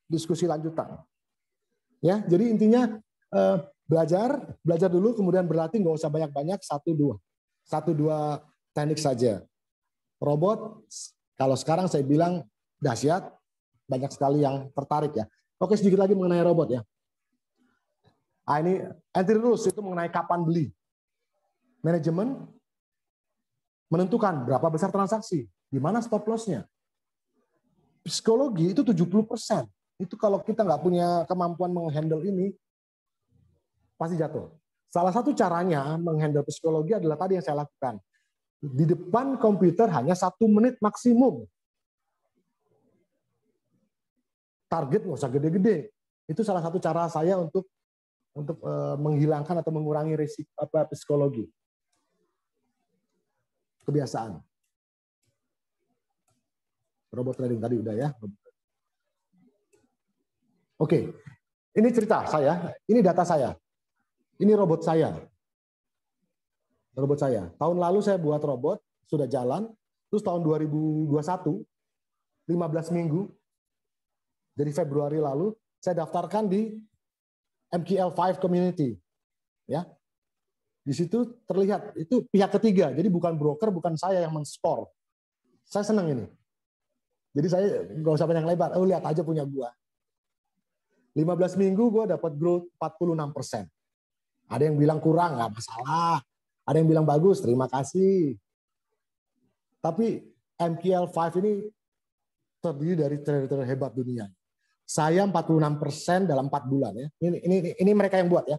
diskusi lanjutan. Ya, jadi intinya belajar dulu, kemudian berlatih, nggak usah banyak-banyak, 1-2 teknik saja. Robot, kalau sekarang saya bilang dahsyat, banyak sekali yang tertarik ya. Oke, sedikit lagi mengenai robot ya. Ini entry rules itu mengenai kapan beli. Manajemen menentukan berapa besar transaksi, di mana stop loss-nya. Psikologi itu 70%. Itu kalau kita nggak punya kemampuan menghandle ini, pasti jatuh. Salah satu caranya menghandle psikologi adalah tadi yang saya lakukan. Di depan komputer hanya 1 menit maksimum. Target nggak usah gede-gede. Itu salah satu cara saya untuk menghilangkan atau mengurangi risiko psikologi. Kebiasaan. Robot trading tadi udah ya. Oke. Ini cerita saya, ini data saya. Ini robot saya. Robot saya. Tahun lalu saya buat robot, sudah jalan. Terus tahun 2021, 15 minggu, dari Februari lalu, saya daftarkan di MQL5 Community. Ya. Di situ terlihat, itu pihak ketiga. Jadi bukan broker, bukan saya yang men-score. Saya senang ini. Jadi saya nggak usah banyak lebar. Oh, lihat aja punya gua. 15 minggu gua dapat growth 46%. Ada yang bilang kurang, nggak masalah. Ada yang bilang bagus, terima kasih. Tapi MQL5 ini terdiri dari trader hebat dunia. Saya 46% dalam 4 bulan ya. Ini mereka yang buat ya.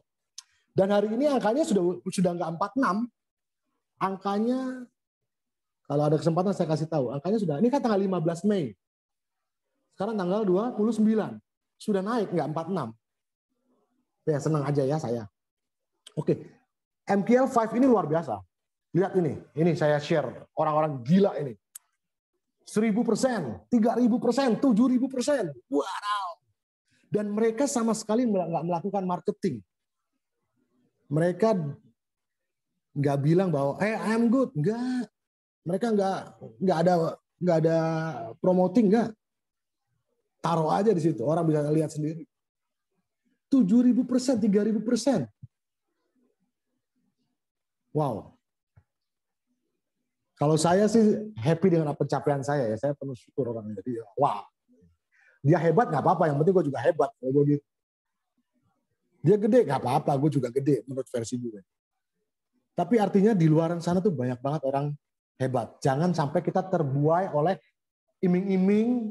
Dan hari ini angkanya sudah nggak 46. Angkanya kalau ada kesempatan saya kasih tahu. Angkanya sudah, ini kan tanggal 15 Mei. Sekarang tanggal 29. Sudah naik nggak 46. Ya senang aja ya saya. Oke. MQL5 ini luar biasa. Lihat ini saya share orang-orang gila ini. 1.000%, 3.000%, 7.000%. Wow. Dan mereka sama sekali nggak melakukan marketing. Mereka nggak bilang bahwa I'm good, nggak. Mereka nggak ada promoting, nggak. Taruh aja di situ, orang bisa lihat sendiri. 7.000%, 3.000%. Wow. Kalau saya sih happy dengan pencapaian saya ya, saya penuh syukur orangnya. Jadi wow. Dia hebat nggak apa-apa, yang penting gue juga hebat. Dia gede nggak apa-apa, gue juga gede menurut versi gue. Tapi artinya di luar sana tuh banyak banget orang hebat. Jangan sampai kita terbuai oleh iming-iming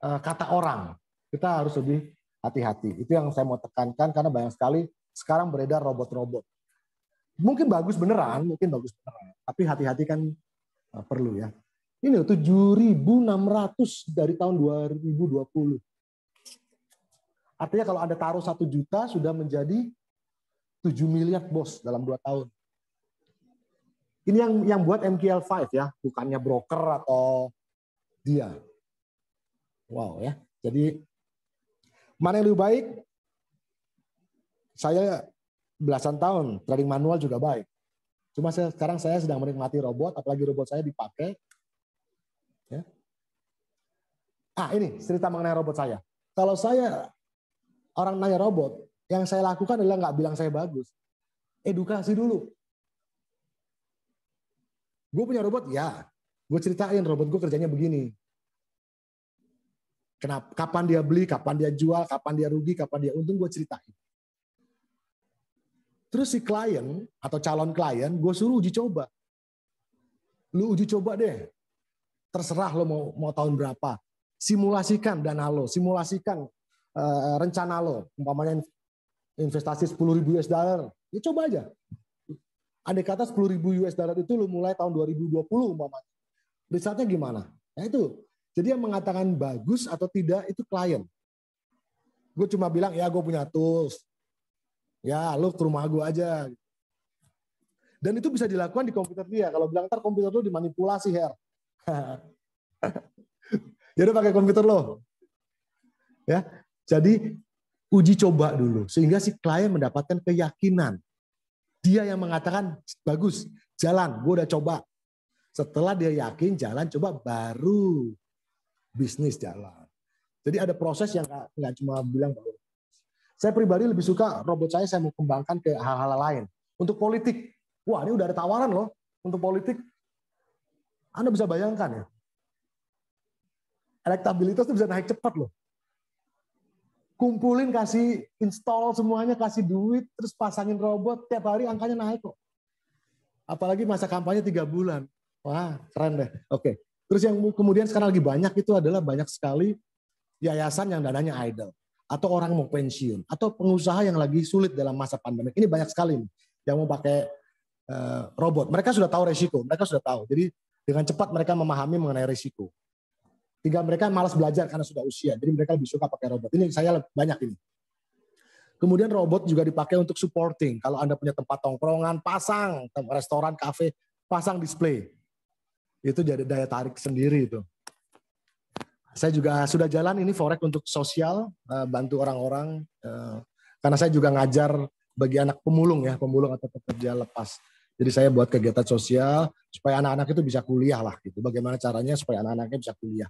kata orang. Kita harus lebih hati-hati. Itu yang saya mau tekankan karena banyak sekali sekarang beredar robot-robot. Mungkin bagus beneran, tapi hati-hati kan perlu ya. Ini 7.600 dari tahun 2020. Artinya kalau Anda taruh 1 juta sudah menjadi 7 miliar bos dalam 2 tahun. Ini yang buat MQL5 ya, bukannya broker atau dia. Wow ya. Jadi mana yang lebih baik? Saya belasan tahun trading manual juga baik. Cuma sekarang saya sedang menikmati robot, apalagi robot saya dipakai. Ya. Ini cerita mengenai robot saya. Kalau saya orang nanya robot, yang saya lakukan adalah nggak bilang saya bagus. Edukasi dulu. Gue punya robot, ya. Gue ceritain robot gue kerjanya begini. Kenapa? Kapan dia beli, kapan dia jual, kapan dia rugi, kapan dia untung, gue ceritain. Terus si klien atau calon klien, gue suruh uji coba. Lu uji coba deh. Terserah lo mau tahun berapa. Simulasikan dana lo, simulasikan rencana lo. Umpamanya investasi 10.000 US dollar. Ya coba aja. Andai kata 10.000 US dollar itu lo mulai tahun 2020 umpamanya. Resultnya gimana? Nah itu. Jadi yang mengatakan bagus atau tidak itu klien. Gue cuma bilang ya gue punya tools. Ya, lu ke rumah gue aja. Dan itu bisa dilakukan di komputer dia. Kalau bilang ntar komputer lu dimanipulasi, Her. Ya udah pakai komputer lo. Ya, jadi uji coba dulu sehingga si klien mendapatkan keyakinan. Dia yang mengatakan bagus, jalan, gue udah coba. Setelah dia yakin jalan, coba baru bisnis jalan. Jadi ada proses yang nggak cuma bilang bahwa saya pribadi lebih suka robot saya mau kembangkan ke hal-hal lain. Untuk politik, wah ini udah ada tawaran loh untuk politik. Anda bisa bayangkan ya, elektabilitas itu bisa naik cepat loh. Kumpulin, kasih install semuanya, kasih duit, terus pasangin robot, tiap hari angkanya naik kok. Apalagi masa kampanye 3 bulan. Wah keren deh. Oke. Terus yang kemudian sekarang lagi banyak itu adalah banyak sekali yayasan yang dananya idle. Atau orang mau pensiun, atau pengusaha yang lagi sulit dalam masa pandemi. Ini banyak sekali nih yang mau pakai robot. Mereka sudah tahu resiko, mereka sudah tahu. Jadi dengan cepat mereka memahami mengenai resiko. Tinggal mereka malas belajar karena sudah usia, jadi mereka lebih suka pakai robot. Ini saya banyak ini. Kemudian robot juga dipakai untuk supporting. Kalau Anda punya tempat tongkrongan, pasang restoran, kafe, pasang display. Itu jadi daya tarik sendiri itu. Saya juga sudah jalan ini Forex untuk sosial, bantu orang-orang. Karena saya juga ngajar bagi anak pemulung ya, pemulung atau pekerja lepas. Jadi saya buat kegiatan sosial supaya anak-anak itu bisa kuliah lah gitu. Bagaimana caranya supaya anak-anaknya bisa kuliah.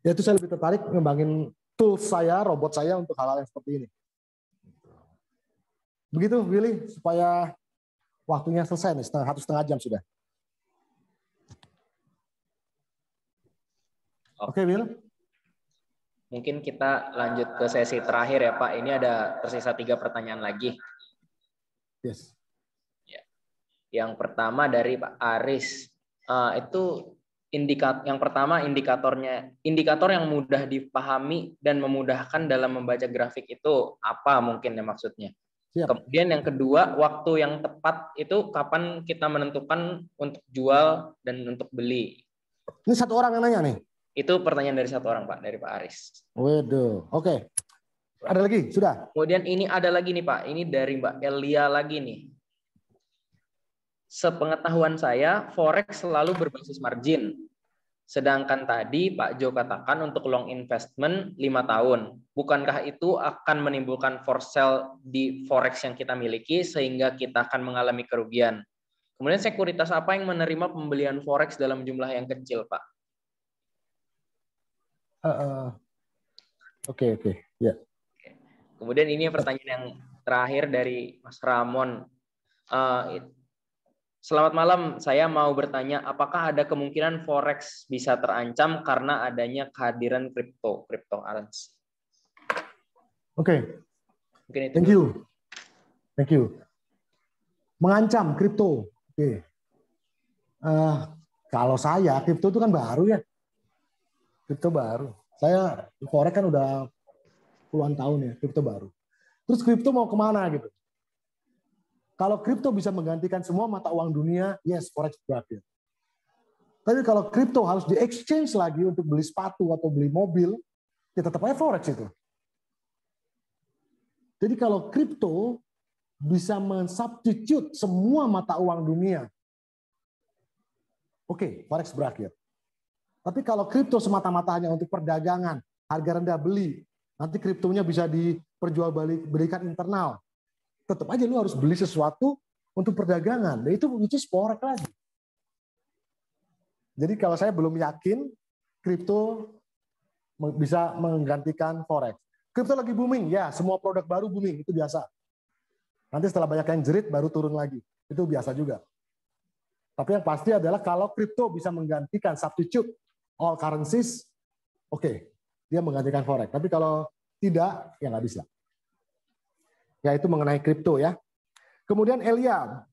Ya itu saya lebih tertarik ngembangin tools saya, robot saya untuk hal-hal yang seperti ini. Begitu Willy, supaya waktunya selesai nih, 1,5 jam sudah. Oke, Will. Mungkin kita lanjut ke sesi terakhir ya, Pak. Ini ada tersisa 3 pertanyaan lagi. Yes. Ya. Yang pertama dari Pak Aris. Itu yang pertama indikator yang mudah dipahami dan memudahkan dalam membaca grafik itu apa mungkin ya maksudnya? Siap. Kemudian yang kedua, waktu yang tepat itu kapan kita menentukan untuk jual dan untuk beli? Ini satu orang yang nanya nih. Itu pertanyaan dari satu orang, Pak, dari Pak Aris. Waduh, oke. Ada lagi? Sudah? Kemudian ini ada lagi nih, Pak. Ini dari Mbak Elia lagi nih. Sepengetahuan saya, Forex selalu berbasis margin. Sedangkan tadi Pak Jo katakan untuk long investment 5 tahun. Bukankah itu akan menimbulkan forced sell di Forex yang kita miliki sehingga kita akan mengalami kerugian? Kemudian sekuritas apa yang menerima pembelian Forex dalam jumlah yang kecil, Pak? Oke. Ya. Kemudian ini pertanyaan yang terakhir dari Mas Ramon. Selamat malam, saya mau bertanya, apakah ada kemungkinan forex bisa terancam karena adanya kehadiran cryptocurrency? Oke. Mungkin itu Thank you. Mengancam kripto. Oke. Kalau saya, kripto itu kan baru ya. Kripto baru. Saya forex kan udah puluhan tahun ya, kripto baru. Terus kripto mau kemana gitu? Kalau kripto bisa menggantikan semua mata uang dunia, yes, forex berakhir. Tapi kalau kripto harus di-exchange lagi untuk beli sepatu atau beli mobil, ya tetap aja forex itu. Jadi kalau kripto bisa mensubstitute semua mata uang dunia, oke, forex berakhir. Tapi kalau kripto semata-mata hanya untuk perdagangan, harga rendah beli, nanti kriptonya bisa diperjualbelikan internal, tetap aja lu harus beli sesuatu untuk perdagangan. Dan itu which is forex lagi. Jadi kalau saya belum yakin kripto bisa menggantikan forex. Kripto lagi booming, ya semua produk baru booming, itu biasa. Nanti setelah banyak yang jerit baru turun lagi, itu biasa juga. Tapi yang pasti adalah kalau kripto bisa menggantikan substitute all currencies, oke, dia menggantikan forex. Tapi kalau tidak, ya nggak bisa. Ya itu mengenai kripto ya. Kemudian Elia,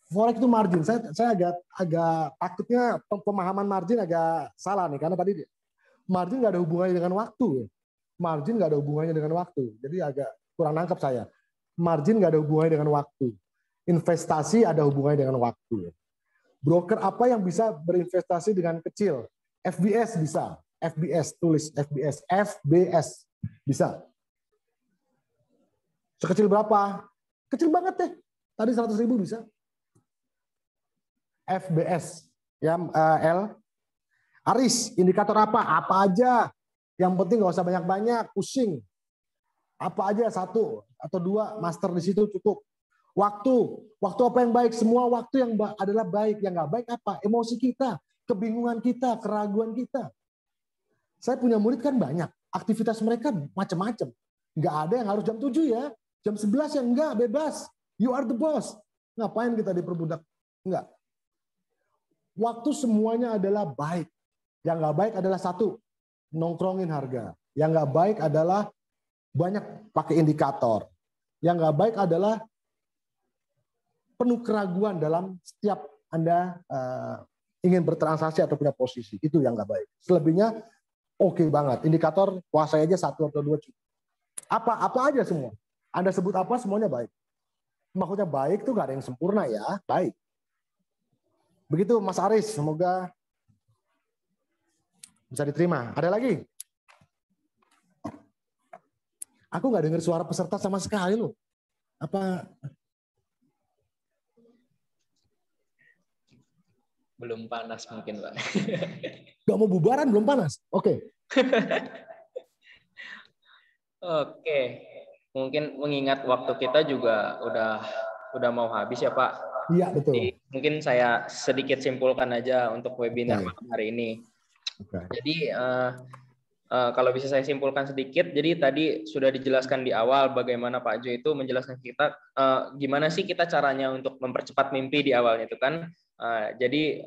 forex itu margin. Saya agak takutnya pemahaman margin agak salah nih, karena tadi margin nggak ada hubungannya dengan waktu. Margin nggak ada hubungannya dengan waktu. Jadi agak kurang nangkep saya. Margin nggak ada hubungannya dengan waktu. Investasi ada hubungannya dengan waktu. Broker apa yang bisa berinvestasi dengan kecil? FBS bisa. FBS, tulis FBS. FBS bisa. Sekecil berapa? Kecil banget deh. Tadi 100.000 bisa. FBS. Ya, L. Aris, indikator apa? Apa aja. Yang penting nggak usah banyak-banyak, pusing. Apa aja, 1 atau 2, master di situ cukup. Waktu apa yang baik? Semua waktu yang adalah baik. Yang nggak baik apa? Emosi kita, kebingungan kita, keraguan kita. Saya punya murid kan banyak. Aktivitas mereka macam-macam. Nggak ada yang harus jam 7 ya. Jam 11 ya enggak, bebas. You are the boss. Ngapain kita diperbudak? Enggak. Waktu semuanya adalah baik. Yang nggak baik adalah 1, nongkrongin harga. Yang nggak baik adalah banyak pakai indikator. Yang nggak baik adalah penuh keraguan dalam setiap Anda ingin bertransaksi atau punya posisi. Itu yang nggak baik. Selebihnya oke banget. Indikator kuasai aja 1 atau 2 cukup. Apa aja semua. Anda sebut apa, semuanya baik. Maksudnya baik tuh nggak ada yang sempurna ya, baik. Begitu Mas Aris, semoga bisa diterima. Ada lagi? Aku nggak dengar suara peserta sama sekali loh. Apa? Belum panas mungkin, Pak. Gak mau bubaran, belum panas? Oke. Oke. Mungkin mengingat waktu kita juga udah mau habis ya, Pak. Iya, betul. Jadi, mungkin saya sedikit simpulkan aja untuk webinar malam hari ini. Jadi kalau bisa saya simpulkan sedikit, jadi tadi sudah dijelaskan di awal bagaimana Pak Jo itu menjelaskan kita gimana sih kita caranya untuk mempercepat mimpi di awalnya itu kan. Jadi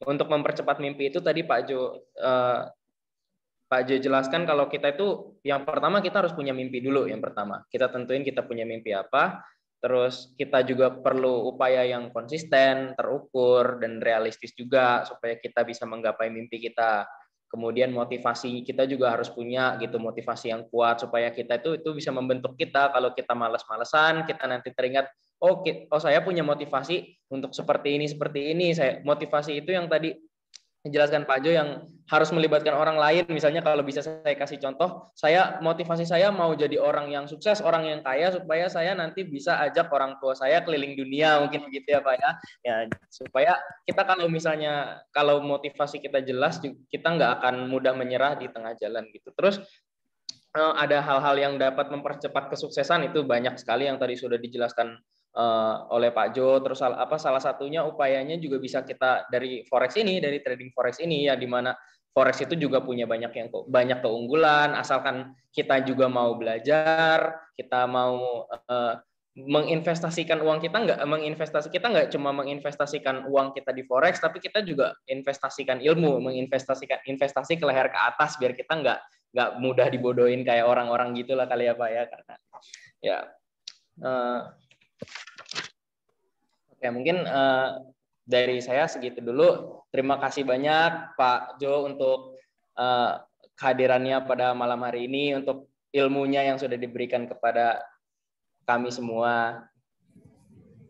untuk mempercepat mimpi itu tadi Pak Jo jelaskan kalau kita itu yang pertama kita harus punya mimpi dulu. Yang pertama kita tentuin kita punya mimpi apa. Terus kita juga perlu upaya yang konsisten, terukur, dan realistis juga supaya kita bisa menggapai mimpi kita. Kemudian motivasi kita juga harus punya gitu, motivasi yang kuat supaya kita itu bisa membentuk kita. Kalau kita malas-malesan, kita nanti teringat, oh saya punya motivasi untuk seperti ini. Motivasi itu yang tadi dijelaskan Pak Jo yang harus melibatkan orang lain. Misalnya kalau bisa saya kasih contoh, motivasi saya mau jadi orang yang sukses, orang yang kaya supaya saya nanti bisa ajak orang tua saya keliling dunia, mungkin begitu ya Pak ya. Ya supaya kita kalau motivasi kita jelas, kita nggak akan mudah menyerah di tengah jalan gitu. Terus ada hal-hal yang dapat mempercepat kesuksesan itu banyak sekali yang tadi sudah dijelaskan oleh Pak Jo. Terus salah satunya upayanya juga bisa kita dari forex ini, dari trading forex ini ya, di mana Forex itu juga punya banyak keunggulan, asalkan kita juga mau belajar, kita mau menginvestasikan uang kita nggak cuma menginvestasikan uang kita di forex, tapi kita juga investasikan ilmu, investasi ke leher ke atas biar kita nggak mudah dibodohin kayak orang-orang gitulah kali ya Pak ya, karena ya oke, mungkin dari saya segitu dulu. Terima kasih banyak Pak Jo untuk kehadirannya pada malam hari ini, untuk ilmunya yang sudah diberikan kepada kami semua.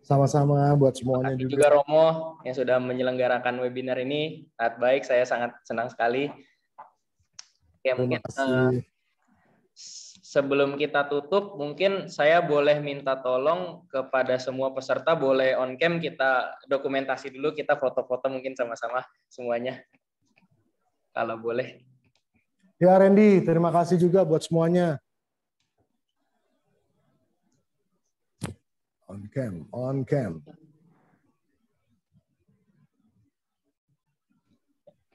Sama-sama buat semuanya juga. juga. Romo yang sudah menyelenggarakan webinar ini. Sangat baik, saya sangat senang sekali. Oke, mungkin sebelum kita tutup, mungkin saya boleh minta tolong kepada semua peserta, boleh on cam kita dokumentasi dulu, kita foto-foto mungkin sama-sama semuanya. Kalau boleh. Ya Randy, terima kasih juga buat semuanya. On cam.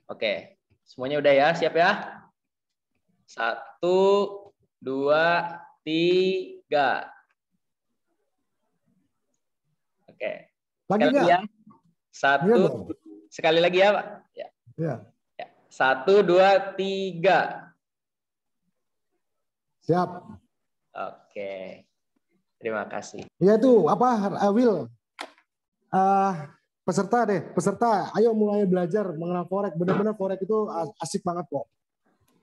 Oke, semuanya udah ya, siap ya? 1, 2, 3. Oke. Lagi nggak? Ya. 1, sekali lagi ya Pak. Ya. 1, 2, 3. Siap. Oke. Terima kasih. Ya itu Will, peserta, ayo mulai belajar mengenal forex. Benar-benar forex itu asik banget kok.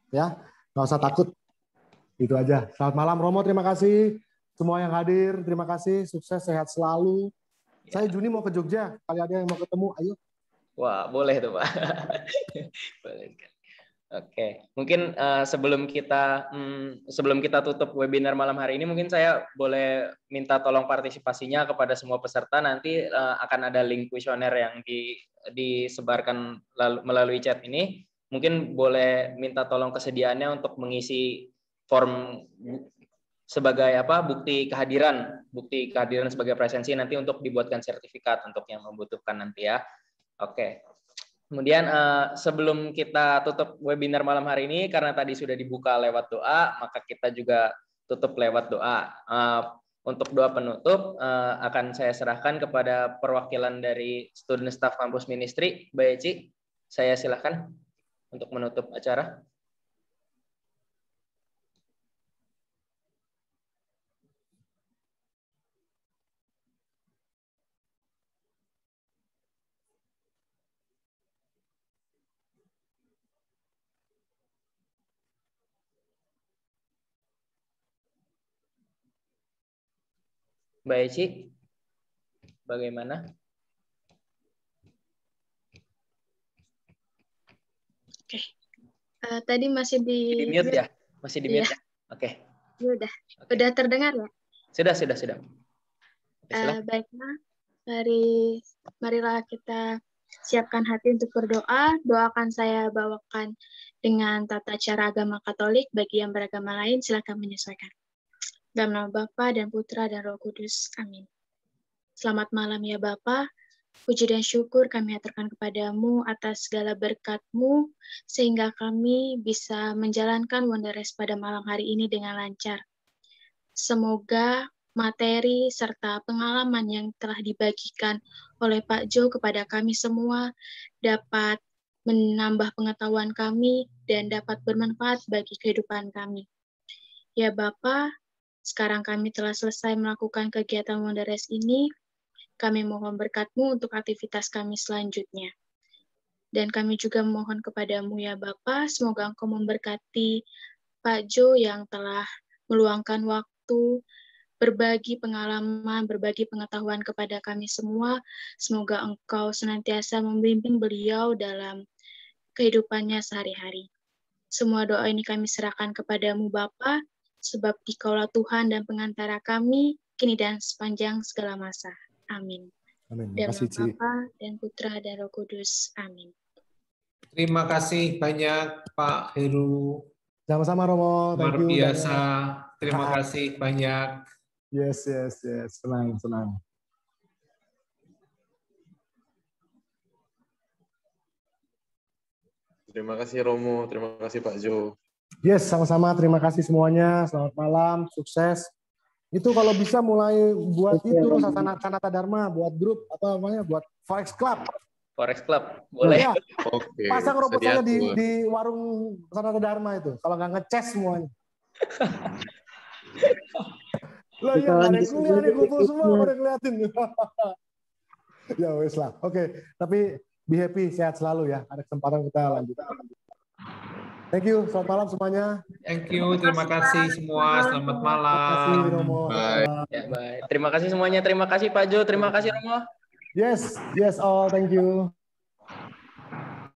Ya, nggak usah takut. Itu aja. Selamat malam Romo, terima kasih. Semua yang hadir, terima kasih. Sukses, sehat selalu. Ya. Saya Juni mau ke Jogja. Kali ada yang mau ketemu, ayo. Wah, boleh tuh Pak. Boleh. Oke, mungkin sebelum kita tutup webinar malam hari ini, mungkin saya boleh minta tolong partisipasinya kepada semua peserta. Nanti akan ada link kuesioner yang disebarkan melalui chat ini. Mungkin boleh minta tolong kesediaannya untuk mengisi form sebagai bukti kehadiran sebagai presensi, nanti untuk dibuatkan sertifikat untuk yang membutuhkan nanti ya. Oke. Kemudian sebelum kita tutup webinar malam hari ini, karena tadi sudah dibuka lewat doa, maka kita juga tutup lewat doa. Untuk doa penutup akan saya serahkan kepada perwakilan dari Student Staff Campus Ministry, Mbak Eci. Saya silakan untuk menutup acara. Mbak Eci, bagaimana? Oke. Tadi masih di mute ya? Masih di mute ya? Oke. Udah. Okay. Udah terdengar ya? Sudah. Baiklah, marilah kita siapkan hati untuk berdoa. Doa akan saya bawakan dengan tata cara agama Katolik. Bagi yang beragama lain, silakan menyesuaikan. Dalam nama Bapa dan Putra dan Roh Kudus. Amin. Selamat malam ya Bapa. Puji dan syukur kami aturkan kepadamu atas segala berkat-Mu, sehingga kami bisa menjalankan Wonders pada malam hari ini dengan lancar. Semoga materi serta pengalaman yang telah dibagikan oleh Pak Jo kepada kami semua dapat menambah pengetahuan kami dan dapat bermanfaat bagi kehidupan kami. Ya Bapa, sekarang kami telah selesai melakukan kegiatan Wonders ini. Kami mohon berkat-Mu untuk aktivitas kami selanjutnya. Dan kami juga mohon kepadamu ya Bapa, semoga Engkau memberkati Pak Jo yang telah meluangkan waktu, berbagi pengalaman, berbagi pengetahuan kepada kami semua. Semoga Engkau senantiasa membimbing beliau dalam kehidupannya sehari-hari. Semua doa ini kami serahkan kepadamu Bapa, sebab Dikaulah Tuhan dan pengantara kami, kini dan sepanjang segala masa. Amin. Amin. Dalam nama Bapa dan Putra dan Roh Kudus. Amin. Terima kasih banyak Pak Heru. Sama-sama Romo. Luar biasa. Terima kasih banyak. Yes. Senang. Terima kasih Romo, terima kasih Pak Jo. Yes, sama-sama. Terima kasih semuanya. Selamat malam, sukses. Itu kalau bisa mulai buat itu Sanata Dharma, buat grup apa namanya, buat Forex Club. Forex Club, boleh. Ya, Oke. pasang proposalnya diatur. di warung Sanata Dharma itu. Kalau nggak ngeces semuanya. Loh ya, nggak ada yang kuliah nih, kumpul semua pada ngeliatin. Ya wes lah. Oke, tapi be happy, sehat selalu ya. Ada kesempatan kita lanjut. Thank you, selamat malam semuanya. Thank you, terima kasih semua. Selamat malam. Terima kasih Romo. Bye. Ya, baik. Terima kasih semuanya. Terima kasih Pak Jo. Terima kasih Romo. Yes, all. Thank you.